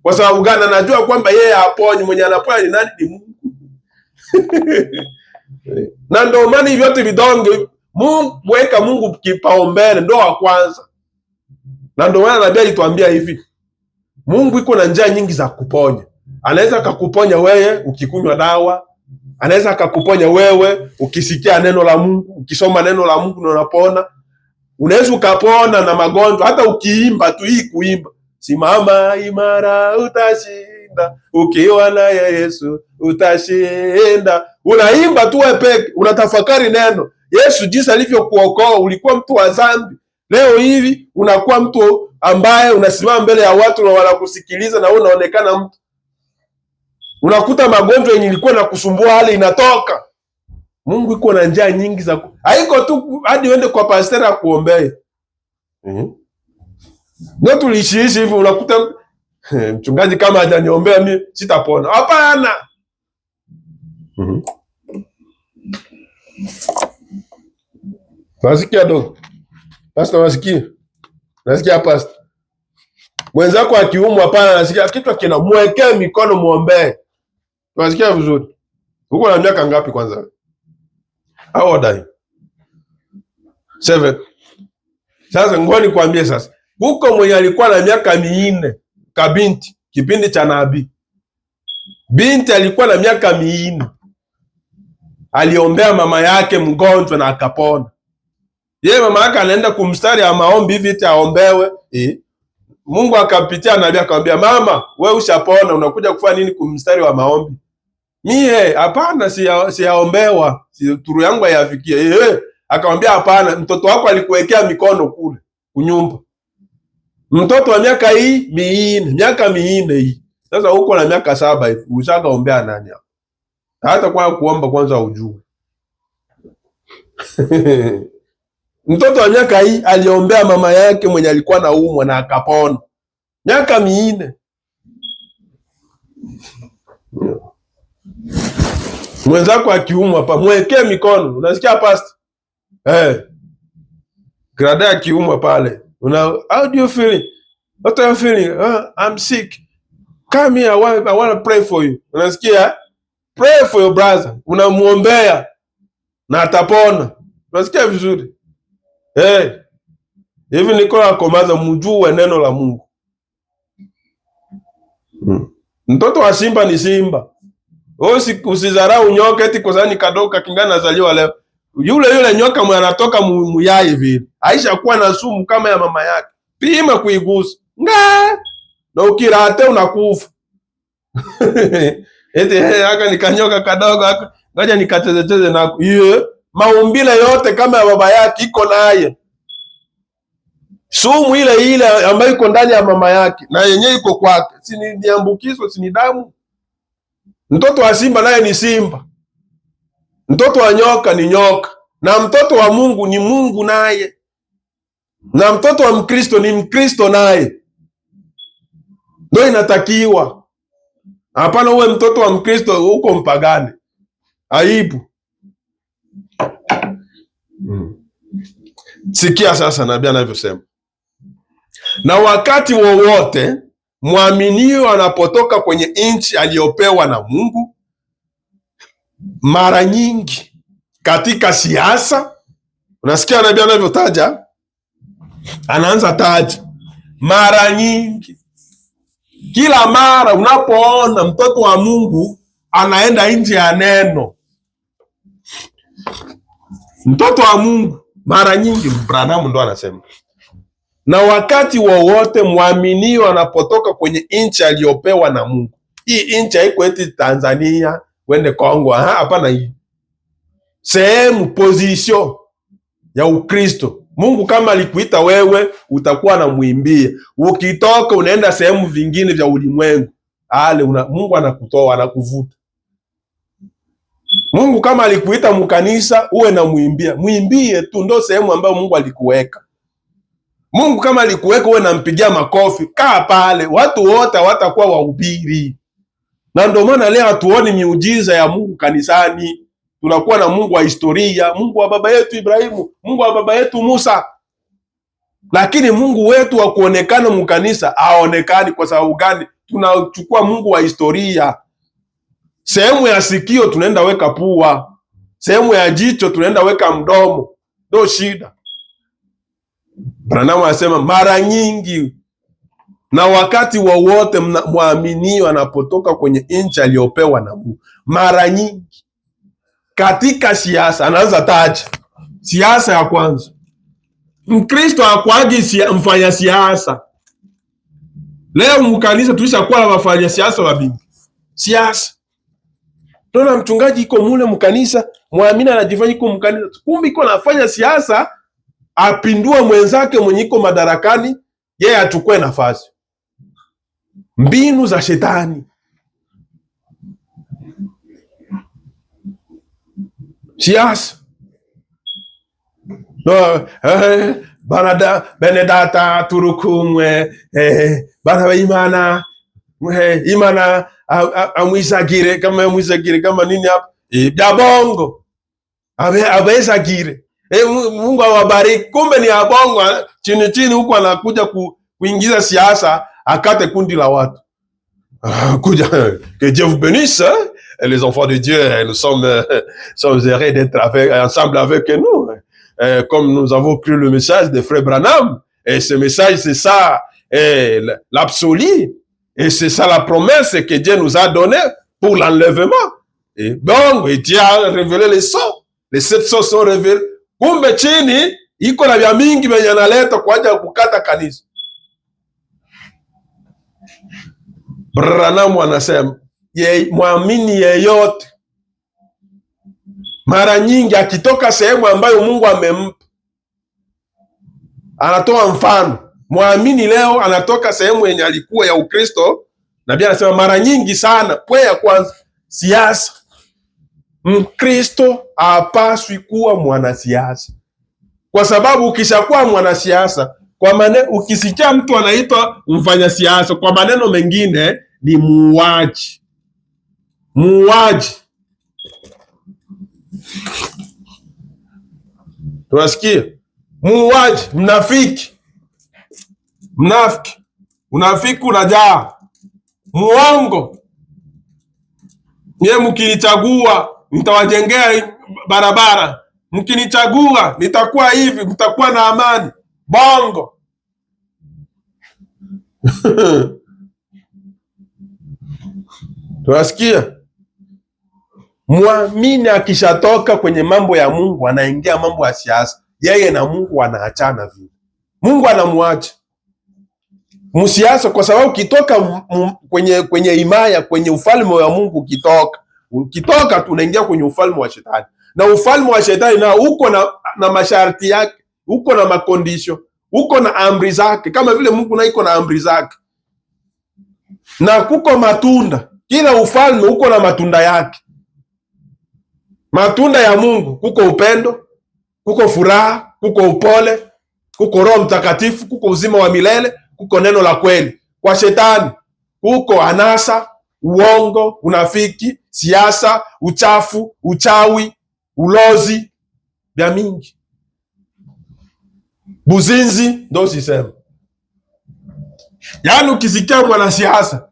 Kwa sababu gani? Anajua kwamba yeye haponyi, mwenye anaponya ni nani? Ni Mungu. Na ndio maana hivi vyote vidonge Mungu weka Mungu kipaumbele ndio wa kwanza. Na ndio maana nabii alituambia hivi. Mungu iko na njia nyingi za kuponya. Anaweza akakuponya wewe ukikunywa dawa. Anaweza akakuponya wewe ukisikia neno la Mungu, ukisoma neno la Mungu na unapona. Unaweza ukapona na magonjwa hata ukiimba tu, hii kuimba. Simama imara utashinda, ukiwa na Yesu utashinda. Unaimba tu wewe peke, unatafakari neno. Yesu jinsi alivyokuokoa, ulikuwa mtu wa dhambi. Leo hivi unakuwa mtu ambaye unasimama mbele ya watu na wanakusikiliza na wewe unaonekana mtu. Unakuta magonjwa yenye ilikuwa na kusumbua hali inatoka. Mungu iko na njia nyingi za haiko tu hadi uende kwa pastor akuombee. Ndio tulishiishi hivi, unakuta mchungaji kama hajaniombea mimi sitapona. Hapana. Nasikia dogo. Pastor nasikia. Nasikia pastor. Mwenzako akiumwa hapana, nasikia kitu kinamwekea mikono muombee. Nasikia vizuri. Uko na miaka ngapi kwanza? How old are you? 7. Sasa ngoni kuambie sasa. Huko mwenye alikuwa na miaka 4, kabinti, kipindi cha nabii. Binti alikuwa na miaka 4. Aliombea mama yake mgonjwa na akapona. Yeye mama yake anaenda kumstari ya maombi hivi eti aombewe. Mungu akapitia nabii akamwambia, "Mama, wewe ushapona, unakuja kufanya nini kumstari wa maombi?" Mie hapana, siyaombewa. Si turu yangu haiyafikie. Akamwambia, "Hapana, mtoto wako alikuwekea mikono kule kunyumba. Mtoto wa miaka miaka 4 hii. Sasa huko na miaka 7 hivi, ushakaombea nani hapo? Hata kwa kuomba kwanza ujue." Mtoto wa miaka hii aliombea mama yake mwenye alikuwa na umwa na akapona. Miaka 4. Mwenzako akiumwa hapa, mwekee mikono. Unasikia pastor? Grada akiumwa pale. How do you feel? What are you feeling? I'm sick. Come here, I want to pray for you. Unasikia? Pray for your brother. Unamuombea na atapona. Unasikia vizuri? Hivi niko nakomaza mjue neno la Mungu. Mtoto wa simba ni simba. Usizarau nyoka eti kwa sababu ni kadoka kingana nazaliwa leo. Yule nyoka mwe anatoka muyai vile. Aisha kuwa na sumu kama ya mama yake. Pima kuigusa. Na ukirate unakufa. Eti haka nikanyoka kadogo haka. Ngoja nikachezecheze na maumbile yote kama ya baba yake iko naye. Sumu ile ambayo iko ndani ya mama yake na yenyewe iko kwake. Si ni ambukizo, si ni damu. Mtoto wa simba naye ni simba. Mtoto wa nyoka ni nyoka. Na mtoto wa Mungu ni Mungu naye. Na mtoto wa Mkristo ni Mkristo naye. Ndio inatakiwa. Hapana uwe mtoto wa Mkristo uko mpagani. Aibu. Sikia sasa nabii anavyosema. Na wakati wowote mwaminio anapotoka kwenye nchi aliyopewa na Mungu, mara nyingi katika siasa, unasikia nabii anavyotaja, anaanza taja mara nyingi. Kila mara unapoona mtoto wa Mungu anaenda nje ya neno, mtoto wa Mungu mara nyingi, Branham ndo anasema, na wakati wowote mwaminio anapotoka kwenye nchi aliyopewa na Mungu. Hii nchi haiko eti Tanzania, wende Kongo, hapana. Hii sehemu, position ya Ukristo. Mungu kama alikuita wewe, utakuwa na muimbia. Ukitoka unaenda sehemu vingine vya ulimwengu, Mungu anakutoa, anakuvuta. Mungu kama alikuita mkanisa, uwe na muimbia. Muimbie tu, ndo sehemu ambayo Mungu alikuweka. Mungu kama alikuweka uwe nampigia makofi, kaa pale. Watu wote watakuwa wahubiri. Na ndio maana leo hatuoni miujiza ya Mungu kanisani. Tunakuwa na Mungu wa historia, Mungu wa baba yetu Ibrahimu, Mungu wa baba yetu Musa. Lakini Mungu wetu wa kuonekana mkanisa haonekani. Kwa sababu gani? Tunachukua Mungu wa historia. Sehemu ya sikio tunaenda weka pua, sehemu ya jicho tunaenda weka mdomo. Ndio shida. Branham anasema mara nyingi na wakati wowote mwaminio anapotoka kwenye nchi aliyopewa na Mungu. Mara nyingi katika siasa, anaanza taja siasa ya kwanza. Mkristo hakuagi mfanya siasa. Leo mkanisa tulishakuwa na wafanya siasa wa bingi. Siasa. Ndio mchungaji iko mule mkanisa, muamini anajifanya iko mkanisa, kumbe iko nafanya siasa, apindua mwenzake mwenye iko madarakani, yeye achukue nafasi. Mbinu za shetani. Siasa. No, benedata turukumwe bana imana imana amwisagire kama nini hapa bya bongo abesagire Mungu awabariki. Kumbe ni abongo chini huko anakuja kuingiza siasa akate kundi la watu. Que Dieu vous bénisse, les enfants de Dieu, nous sommes heureux d'être ensemble avec nous, comme nous avons pris le message de Frère Branham, et ce message c'est ça, l'absolu, et c'est ça la promesse que Dieu nous a donnée pour l'enlèvement. Et bon, et Dieu a révélé les sceaux, les 7 sceaux sont révélés. Kumbe chini iko na vya mingi venye analeta kwa ajili ya kukata kanisa. Branham anasema mwamini yeyote mara nyingi akitoka sehemu ambayo Mungu amempa, anatoa mfano. Mwamini leo anatoka sehemu yenye alikuwa ya Ukristo, na Biblia anasema mara nyingi sana, pwe ya kwanza, siasa. Mkristo hapaswi kuwa mwanasiasa, kwa sababu ukishakuwa mwanasiasa, kwa maneno, ukisikia mtu anaitwa mfanya siasa, kwa maneno mengine ni muuaji. Muuaji. Tunasikia? Muuaji, mnafiki. Mnafiki. Unafiki unajaa. Muongo. Mie mkinichagua nitawajengea barabara. Mkinichagua nitakuwa hivi, mtakuwa na amani. Bongo. Tunasikia? Muamini akishatoka kwenye mambo ya Mungu anaingia mambo ya siasa, yeye na Mungu wanaachana vile. Mungu anamuacha msiasa, kwa sababu ukitoka kwenye imaya, kwenye ufalme wa Mungu, ukitoka tunaingia kwenye ufalme wa shetani. Na ufalme wa shetani na uko na masharti yake, uko na makondisho, uko na amri zake, kama vile Mungu na iko na amri zake. Na kuko matunda. Kila ufalme uko na matunda yake. Matunda ya Mungu kuko upendo, kuko furaha, kuko upole, kuko Roho Mtakatifu, kuko uzima wa milele, kuko neno la kweli. Kwa shetani kuko anasa, uongo, unafiki, siasa, uchafu, uchawi, ulozi, vya mingi, buzinzi, ndo sisema. Yaani ukisikia mwanasiasa,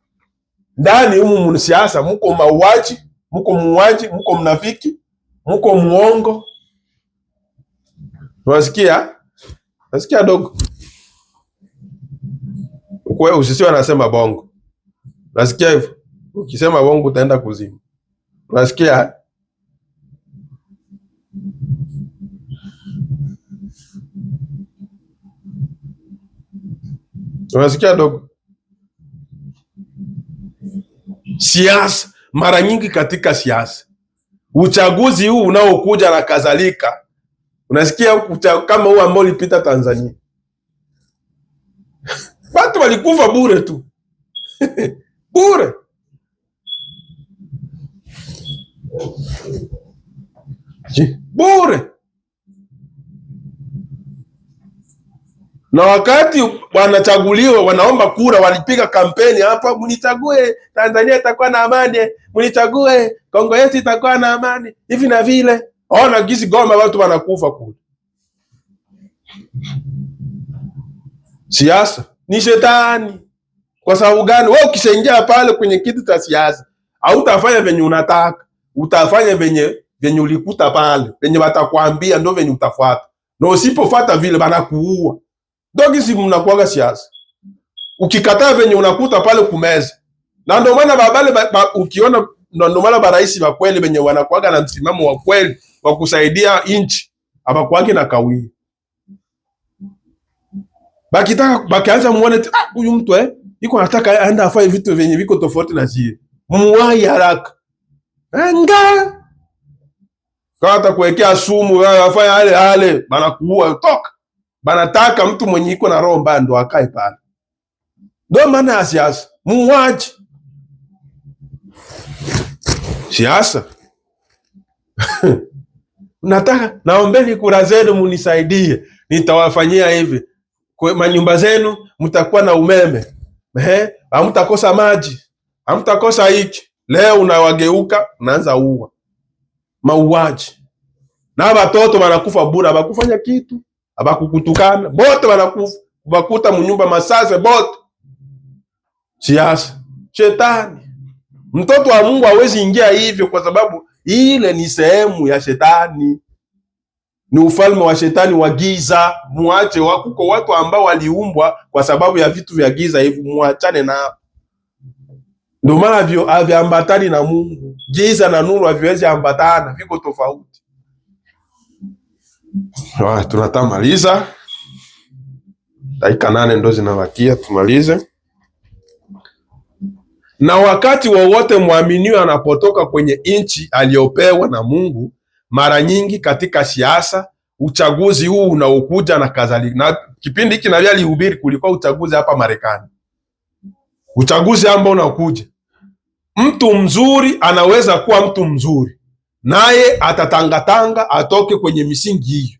ndani humu mwanasiasa muko mauaji, muko muuaji, muko mnafiki, muko muongo. Unasikia? Nasikia dogo. Ukwe usisiwe anasema bongo. Nasikia hivyo. Ukisema bongo utaenda kuzimu. Unasikia? Unasikia dogo? Siasa, mara nyingi katika siasa, uchaguzi huu unaokuja na kadhalika, unasikia kama huu ambao ulipita Tanzania, watu walikufa bure tu. Bure. Bure. Na wakati wanachaguliwa, wanaomba kura, walipiga kampeni hapa, mnichague Tanzania itakuwa na amani, mnichague Kongo yetu itakuwa na amani, hivi na vile. Ona gisi Goma watu wanakufa kule. Siasa ni shetani. Kwa sababu gani? Wewe ukishaingia pale kwenye kitu cha siasa, hautafanya venye unataka, utafanya venye ulikuta pale, venye watakwambia ndio venye utafuata. Na usipofuata vile banakuua. Ndio si mnakuaga siasa. Ukikataa venye unakuta pale kumeza. Na ndio maana babale ukiona, ndio maana baraisi wa kweli venye wanakuaga na msimamo wa kweli wa kusaidia inchi, abakuagi na kawii. Bakianza muone huyu mtu iko anataka aenda afanye vitu venye viko tofauti na zile. Muwai haraka. Anga. Kwa hata kuwekea sumu, afanye hale banakuua toka. Banataka mtu mwenye iko na roho mbaya ndo akae pale. Ndio maana ya siasa. Muwaji. Siasa. Nataka naombeni kura zenu munisaidie. nitawafanyia hivi, kwa manyumba zenu mtakuwa na umeme, hamtakosa maji, hamtakosa hiki. Leo unawageuka, unaanza uwa mauaji, na watoto wanakufa bure, abakufanya kitu, abakukutukana, bote wanakufa, bakuta munyumba masase bote. Siasa, shetani. Mtoto wa Mungu hawezi ingia hivyo, kwa sababu ile ni sehemu ya shetani, ni ufalme wa shetani wa giza. Muache, wakuko watu ambao waliumbwa kwa sababu ya vitu vya giza hivi, muachane nao. Ndio maana haviambatani na Mungu. Giza na nuru haviwezi ambatana, viko tofauti. Tunatamaliza, dakika 8 ndo zinabakia tumalize. Na wakati wowote mwaminiwa anapotoka kwenye nchi aliyopewa na Mungu, mara nyingi katika siasa, uchaguzi huu unaokuja na kadhalika. Na kipindi hiki na alihubiri, kulikuwa uchaguzi hapa Marekani, uchaguzi ambao unakuja. Mtu mzuri anaweza kuwa mtu mzuri, naye atatangatanga atoke kwenye misingi hiyo.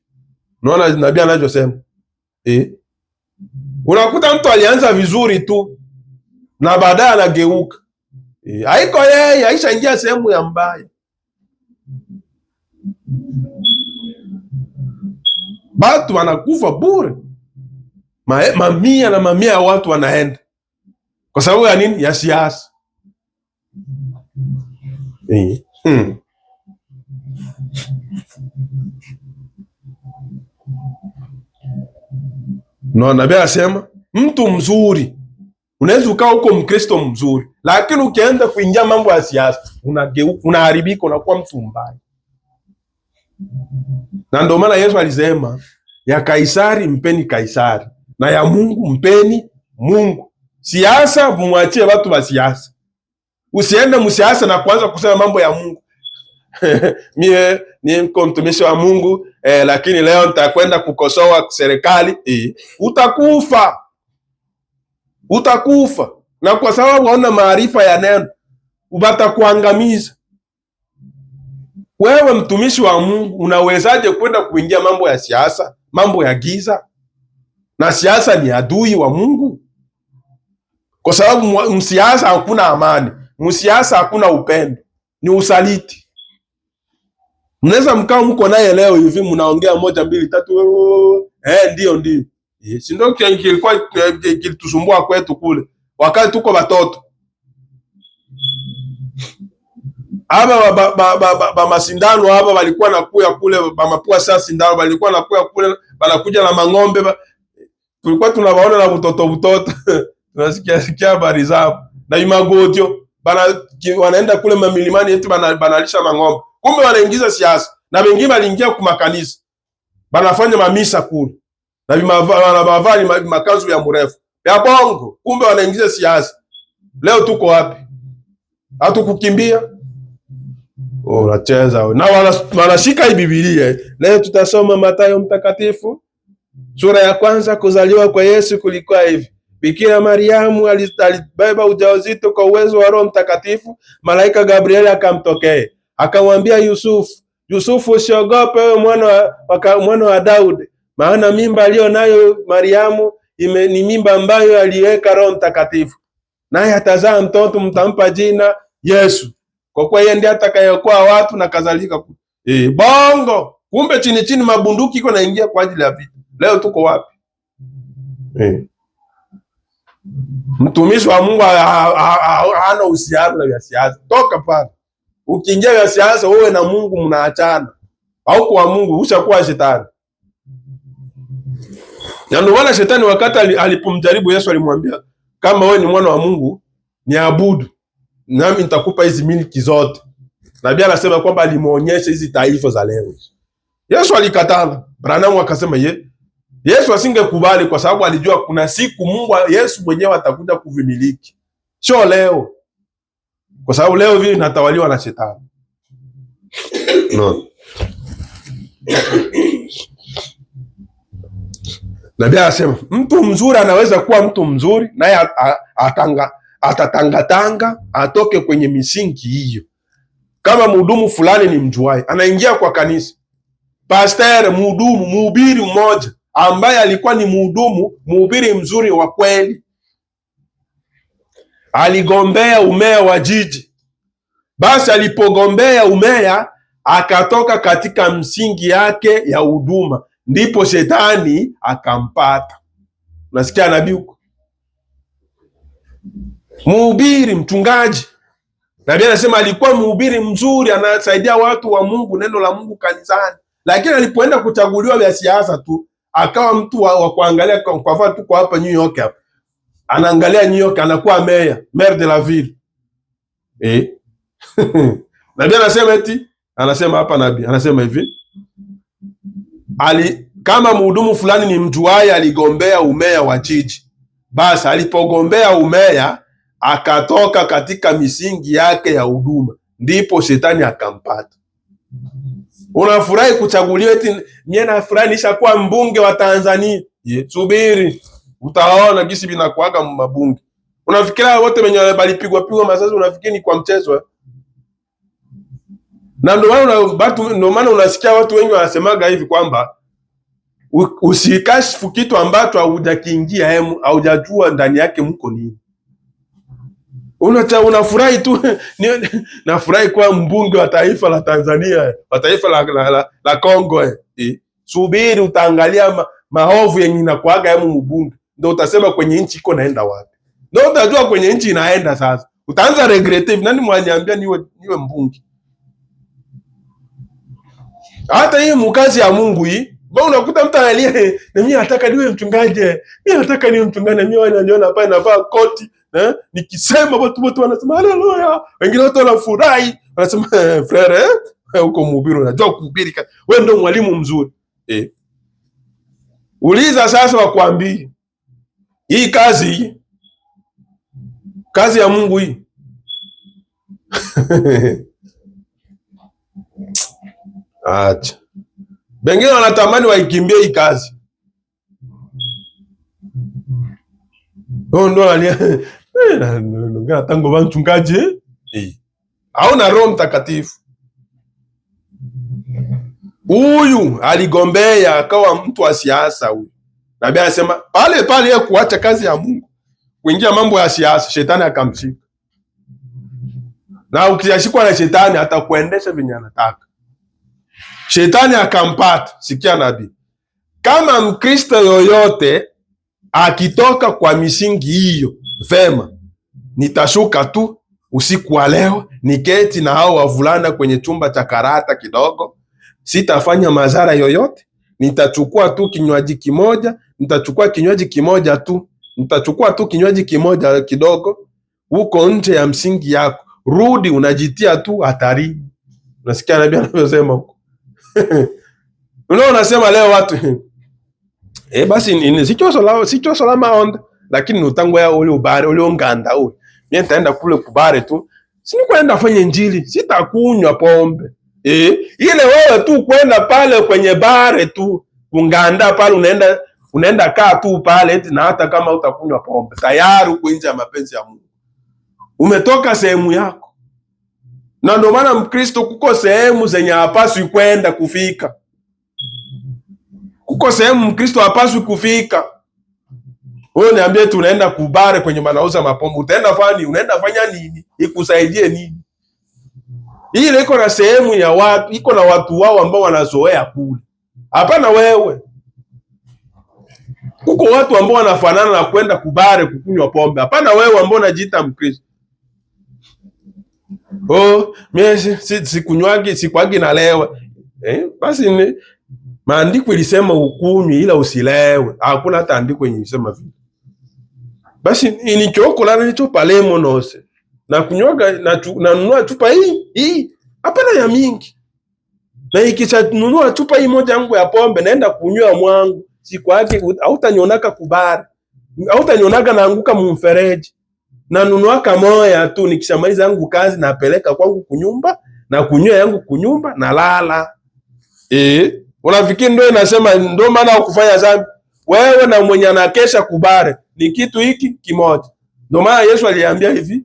Unaona nabii anachosema? Unakuta mtu alianza vizuri tu na baadaye anageuka. Haiko yeye, aisha ingia sehemu ya mbaya. Batu wanakufa bure, mamia na mamia ya watu wanaenda kwa sababu ya nini? Ya siasa. No, nabii asema mtu mzuri unaweza ukawa uko Mkristo mzuri, lakini ukienda kuingia mambo ya siasa unaharibika, unakuwa mtu mbaya. Na ndio maana Yesu alisema ya Kaisari mpeni Kaisari na ya Mungu mpeni Mungu. Siasa mwachie watu wa siasa, usiende msiasa na kuanza kusema mambo ya Mungu. Mie ni mtumishi wa Mungu lakini leo nitakwenda kukosoa serikali. Utakufa. Na kwa sababu hauna maarifa ya neno, ubatakuangamiza. Wewe mtumishi wa Mungu unawezaje kwenda kuingia mambo ya siasa, mambo ya giza? Na siasa ni adui wa Mungu, kwa sababu msiasa hakuna amani, msiasa hakuna upendo, ni usaliti. Mnaweza mkao mko naye leo hivi mnaongea 1 2 3, ndio si ndio kilikuwa kilitusumbua kwetu kule wakati tuko watoto. Aba masindano hapa walikuwa nakuya kule, mapua sasa sindano walikuwa nakuya kule, wanakuja na mang'ombe. Tulikuwa tunawaona na butoto tunasikia habari zao na imagojo wanaenda kule mamilimani yetu banalisha mang'ombe, kumbe wanaingiza siasa. Na wengine waliingia kwa makanisa banafanya mamisa kule na wanavali makazu ya mrefu ya bongo, kumbe wanaingiza siasa. Leo tuko wapi? Hatukukimbia. Unacheza na wanashika hii Biblia. Leo tutasoma Mathayo mtakatifu sura ya 1. Kuzaliwa kwa Yesu kulikuwa hivi: Bikira Mariamu alibeba ujauzito kwa uwezo wa Roho Mtakatifu. Malaika Gabrieli akamtokea akamwambia Yusufu, usiogope wewe mwana wa Daudi, maana mimba aliyo nayo Mariamu ni mimba ambayo aliweka Roho Mtakatifu, naye atazaa mtoto, mtampa jina Yesu, kwa kuwa yeye ndiye atakayeokoa watu na kadhalika. Bongo. Kumbe chini mabunduki iko naingia kwa ajili ya vita. Leo tuko wapi? Mtumishi wa Mungu hana uhusiano na siasa. Toka pale. Ukiingia ya siasa wewe na Mungu mnaachana. Au kwa Mungu ushakuwa shetani. Na ndio wala shetani wakati alipomjaribu Yesu alimwambia, kama wewe ni mwana wa Mungu niabudu, nami nitakupa hizi miliki zote. Nabii anasema kwamba alimuonyesha hizi taifa za leo. Yesu alikataa. Branham akasema Yesu asingekubali kwa sababu alijua kuna siku Mungu Yesu mwenyewe atakuja kuvimiliki. Sio leo. Kwa sababu leo vile natawaliwa na shetani. No. Nabii anasema mtu mzuri anaweza kuwa mtu mzuri naye atatangatanga atoke kwenye misingi hiyo. Kama mhudumu fulani ni mjuai, anaingia kwa kanisa. Pastor, mhudumu, mhubiri mmoja ambaye alikuwa ni mhubiri mzuri wa kweli, aligombea umeya wa jiji. Basi alipogombea umeya, akatoka katika msingi yake ya huduma, ndipo shetani akampata. Unasikia nabii huko, mhubiri, mchungaji. Nabii anasema alikuwa mhubiri mzuri, anasaidia watu wa Mungu, neno la Mungu kanisani, lakini alipoenda kuchaguliwa vya siasa tu, akawa mtu wa kuangalia. Kwa mfano tuko hapa New York hapa, anaangalia New York, anakuwa maire de la ville. Nabii anasema anasema hapa, nabii anasema hivi, kama mhudumu fulani ni mjuaye, aligombea umeya wa jiji. Basi alipogombea umeya, akatoka katika misingi yake ya huduma, ndipo shetani akampata. Unafurahi kuchaguliwa, eti mimi nafurahi nishakuwa mbunge wa Tanzania. Subiri utaona gisi binakuaga mabunge. Unafikiria wote wenye walipigwa pigwa masasi, unafikiri ni kwa mchezo? Na ndio maana unasikia watu wengi wanasemaga hivi kwamba usikashifu kitu ambacho haujakiingia, haujajua ndani yake mko nini. Unafurahi tu nafurahi kuwa mbunge wa taifa la Tanzania, wa taifa la Kongo. Subiri utaangalia maovu yenye inakuaga yemu mbunge, ndio utasema kwenye nchi iko naenda wapi. Ndio utajua kwenye nchi inaenda sasa. Utaanza regretive, nani mwaniambia niwe mbunge? Hata hii mkazi ya Mungu hii, unakuta mtu analia, na mimi nataka niwe mchungaji. Mimi nataka niwe mchungaji, na mimi wananiona hapa navaa koti, nikisema watu wote wanasema haleluya. Wengine watu wanafurahi, wanasema frere, uko mhubiri, unajua kuhubiri, wewe ndio mwalimu mzuri. Uliza sasa wakwambie, hii kazi ya Mungu hii acha. Wengine wanatamani waikimbie hii kazi. Ndio alia tango wa mchungaji hauna Roho Mtakatifu. Huyu aligombea akawa mtu wa siasa huyu. Nabii anasema pale yeye kuacha kazi ya Mungu, kuingia mambo ya siasa, shetani akamshika. Na ukishashikwa na shetani atakuendesha venye anataka. Shetani akampata. Sikia nabii, kama Mkristo yoyote akitoka kwa misingi hiyo, vema, nitashuka tu usiku wa leo, niketi na hao wavulana kwenye chumba cha karata kidogo, sitafanya madhara yoyote, nitachukua tu kinywaji kimoja, nitachukua tu kinywaji kimoja kidogo, huko nje ya msingi yako, rudi unajitia tu hatarini. Unasikia nabii anavyosema huko? Unasema leo watu basi sicho salama onda, lakini utango ya ule ubare ule onganda ule, mimi nitaenda kule kubare tu, sini kwenda fanya injili, sitakunywa pombe. Ile wewe tu kwenda pale kwenye bare tu unganda pale, unaenda kaa tu pale eti, na hata kama utakunywa pombe tayari uko nje ya mapenzi ya Mungu, umetoka sehemu yako. Na ndio maana Mkristo kuko sehemu zenye hapaswi kwenda kufika. Kuko sehemu Mkristo hapaswi kufika. Wewe niambie tu unaenda kubare kwenye manauza mapombe, unaenda fanya nini? Ikusaidie nini? Ile iko na sehemu ya watu, iko na watu wao ambao wanazoea kule. Hapana wewe. Kuko watu ambao wanafanana na kwenda kubare kukunywa pombe. Hapana wewe ambao unajiita Mkristo. Mimi sikunywagi, sikwagi na lewa. Basi maandiko ilisema ukunywe ila usilewe. Hakuna hata andiko yenye ilisema vile. Basi nikioko ni chupa lemo nose. Na kunywaga na nunua chupa hii. Hapana ya mingi. Na ikisha nunua chupa hii moja yangu ya pombe, naenda kunywa mwangu. Sikwagi hautanionaka kubara. Hautanionaka naanguka mfereji. Na nunuaka moya tu, nikishamaliza yangu kazi napeleka kwangu kunyumba, na kunywa yangu kunyumba na lala. Unafikiri ndio inasema ndio maana ukufanya dhambi? Wewe na mwenye anakesha kubare ni kitu hiki kimoja. Ndio maana Yesu aliambia hivi,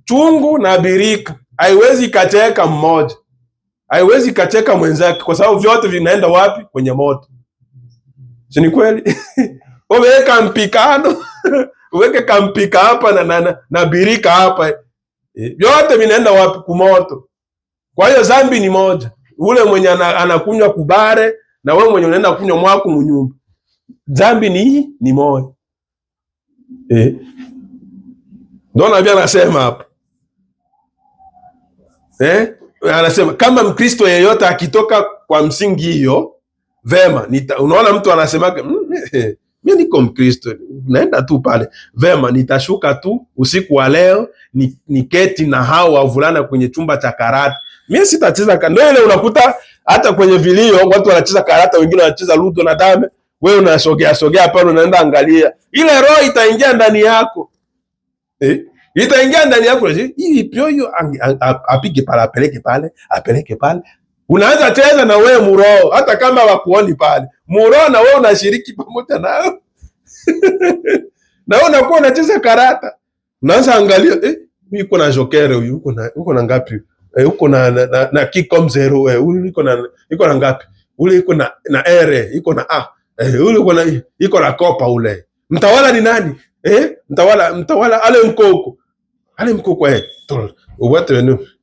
chungu na birika haiwezi kacheka mmoja, haiwezi kacheka mwenzake, kwa sababu vyote vinaenda wapi? Kwenye moto. Si ni kweli? Weka mpikano uweke kampika hapa na birika hapa, vyote vinaenda wapi? Kumoto. Kwa hiyo zambi ni moja, ule mwenye anakunywa kubare na wewe mwenye unaenda kunywa mwako munyumba, zambi ni moja. Ndio nabia anasema hapa anasema kama Mkristo yeyote akitoka kwa msingi hiyo vema. Unaona mtu anasema mimi niko Mkristo, naenda tu pale vema, nitashuka tu usiku wa leo niketi na hao wavulana kwenye chumba cha karata, mimi sitacheza. Ndio ile unakuta hata kwenye vilio watu wanacheza karata, wengine wanacheza ludo na dame, wewe unasogea pale unaenda angalia, ile roho itaingia ndani yako itaingia ndani yako hivi pio hiyo, apige pale, apeleke pale, unaanza cheza na wewe muroho, hata kama wakuoni pale muroho, na wewe unashiriki pamoja nao na wewe unakuwa unacheza karata, unaanza angalia yuko na jokere, huyu yuko na ngapi, yuko na kikom zero, huyu yuko na ngapi, ule yuko na ere, yuko na ule yuko na kopa. Ule mtawala ni nani? Mtawala ale mkoko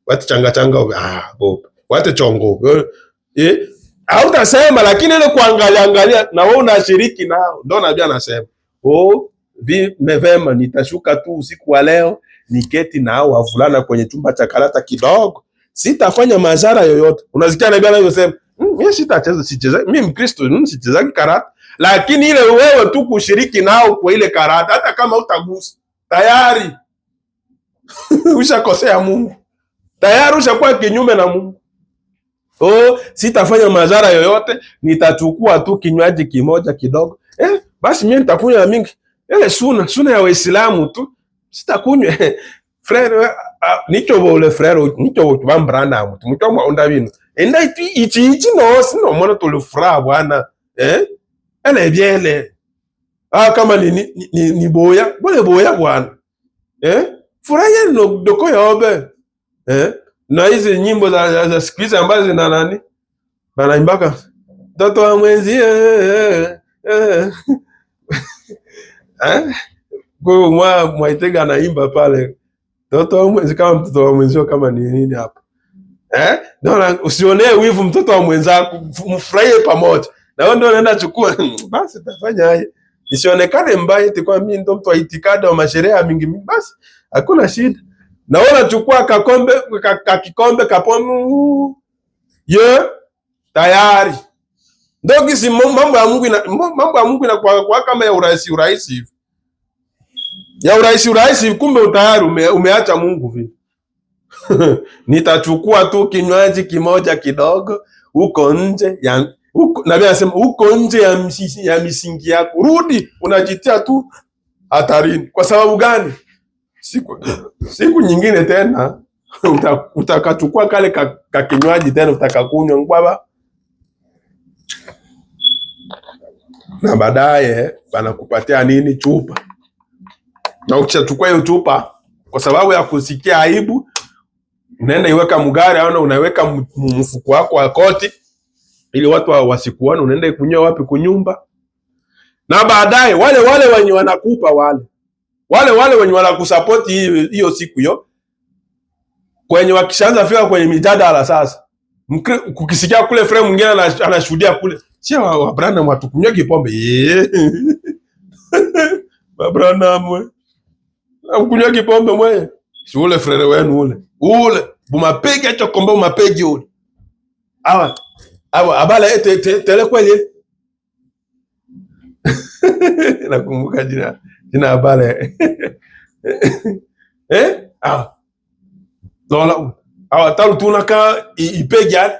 watu changa bob watu chongo hautasema, lakini ile kuangalia na wewe unashiriki nao. Ndio nabii anasema vema, nitashuka tu usiku wa leo niketi na hao wavulana kwenye chumba cha karata kidogo, sitafanya madhara yoyote. Unasikia nabii anasema mimi sicheza, mimi Mkristo sichezaki karata, lakini ile wewe tu kushiriki nao kwa ile karata, hata kama utagusa tayari ushakosea Mungu, tayari ushakuwa kinyume na Mungu. Sitafanya madhara yoyote, nitachukua tu kinywaji kimoja kidogo. Basi mimi nitakunywa na mingi. Suna ya Waislamu tu sitakunywa. Frère nicho bole frère nicho bambrana mtu mtu mwaonda bino. Enda ichi no sino mwana tole fra bwana. Ele biele. Kama ni boya, bole boya bwana. Furaya no doko yobe. Na hizi nyimbo za siku hizi ambazo zina nani banaimbaka mtoto wa mwenzi kwa Mwaitega anaimba pale mtoto wa mwenzi, kama mtoto wa mwenzio kama ni nini hapa ndio usionee wivu mtoto wa mwenzako, mfurahie pamoja na wewe. Ndio unaenda chukua basi tafanya haya isionekane mbaya, eti kwa mimi ndio mtu wa itikada wa masherehe mingi, basi hakuna shida. Na wewe unachukua kikombe kapomu tayari. Ndio kisi mambo ya Mungu inakuwa kama ya urahisi hivi. Ya urahisi kumbe utayari umeacha Mungu vipi? Nitachukua tu kinywaji kimoja kidogo huko nje Nabii anasema huko nje ya misingi yako. Rudi, unajitia tu hatarini. Kwa sababu gani? Siku nyingine tena utakachukua kale kinywaji tena utakakunywa ngwaba, na baadaye banakupatia nini? Chupa. Na ukishachukua hiyo chupa, kwa sababu ya kusikia aibu, unaenda iweka mgari au unaweka mfuko wako wa koti ili watu wasikuone. Unaenda kunywa wapi? Kunyumba. Na baadaye wale wenye wanakupa wale wenye wanakusupport hiyo siku hiyo, kwenye wakishaanza fika kwenye mijadala sasa, kukisikia kule frame mwingine anashuhudia kule, sio wa Branham watukunywa kipombe wa Branham amkunywa kipombe mwe, si ule frere wenu ule bumapege acha komba umapege ule awa abala tele kweli nakumbuka jina abala Lola talu tunaka ipega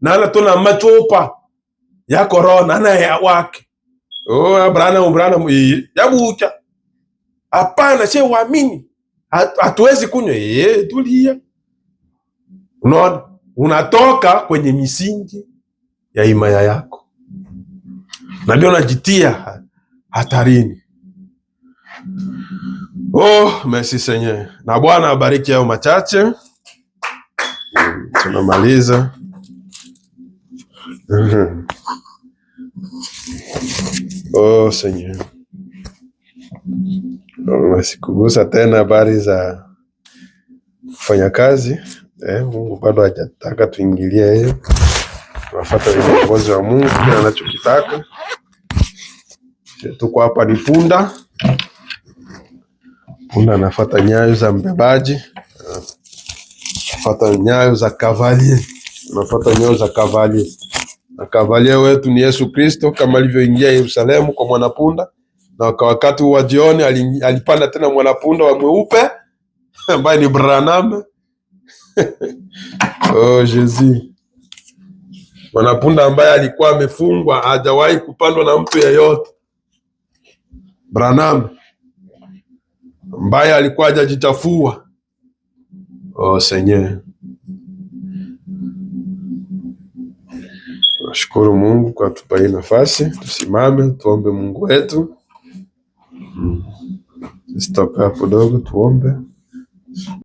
na ala tuna machopa ya corona na ya wake Branham yabucha. Hapana, che waamini hatuwezi kunywa tulia. Unaona, unatoka kwenye misingi ya imaya yako na ndio unajitia hatarini. Merci Seigneur. Na Bwana abariki hao machache. Tunamaliza. Oh Seigneur, nasikugusa tena habari za kufanya kazi. Mungu bado hajataka tuingilie hiyo. Tunafuata viongozi wa Mungu kile anachokitaka. Tuko hapa ni punda. Punda anafuata nyayo za mbebaji, anafuata nyayo za kavalie, anafuata nyayo za kavalie. Na kavalie wetu ni Yesu Kristo, kama alivyoingia Yerusalemu kwa mwanapunda, na wakati wa jioni alipanda tena mwanapunda wa mweupe ambaye ni Branham. Oh Jesus, mwanapunda ambaye alikuwa amefungwa, hajawahi kupandwa na mtu yeyote. Branham ambaye alikuwa hajajichafua. Oh Seigneur, nashukuru Mungu kwa kutupa hii nafasi. Tusimame tuombe Mungu wetu. Stop hapo dogo tuombe.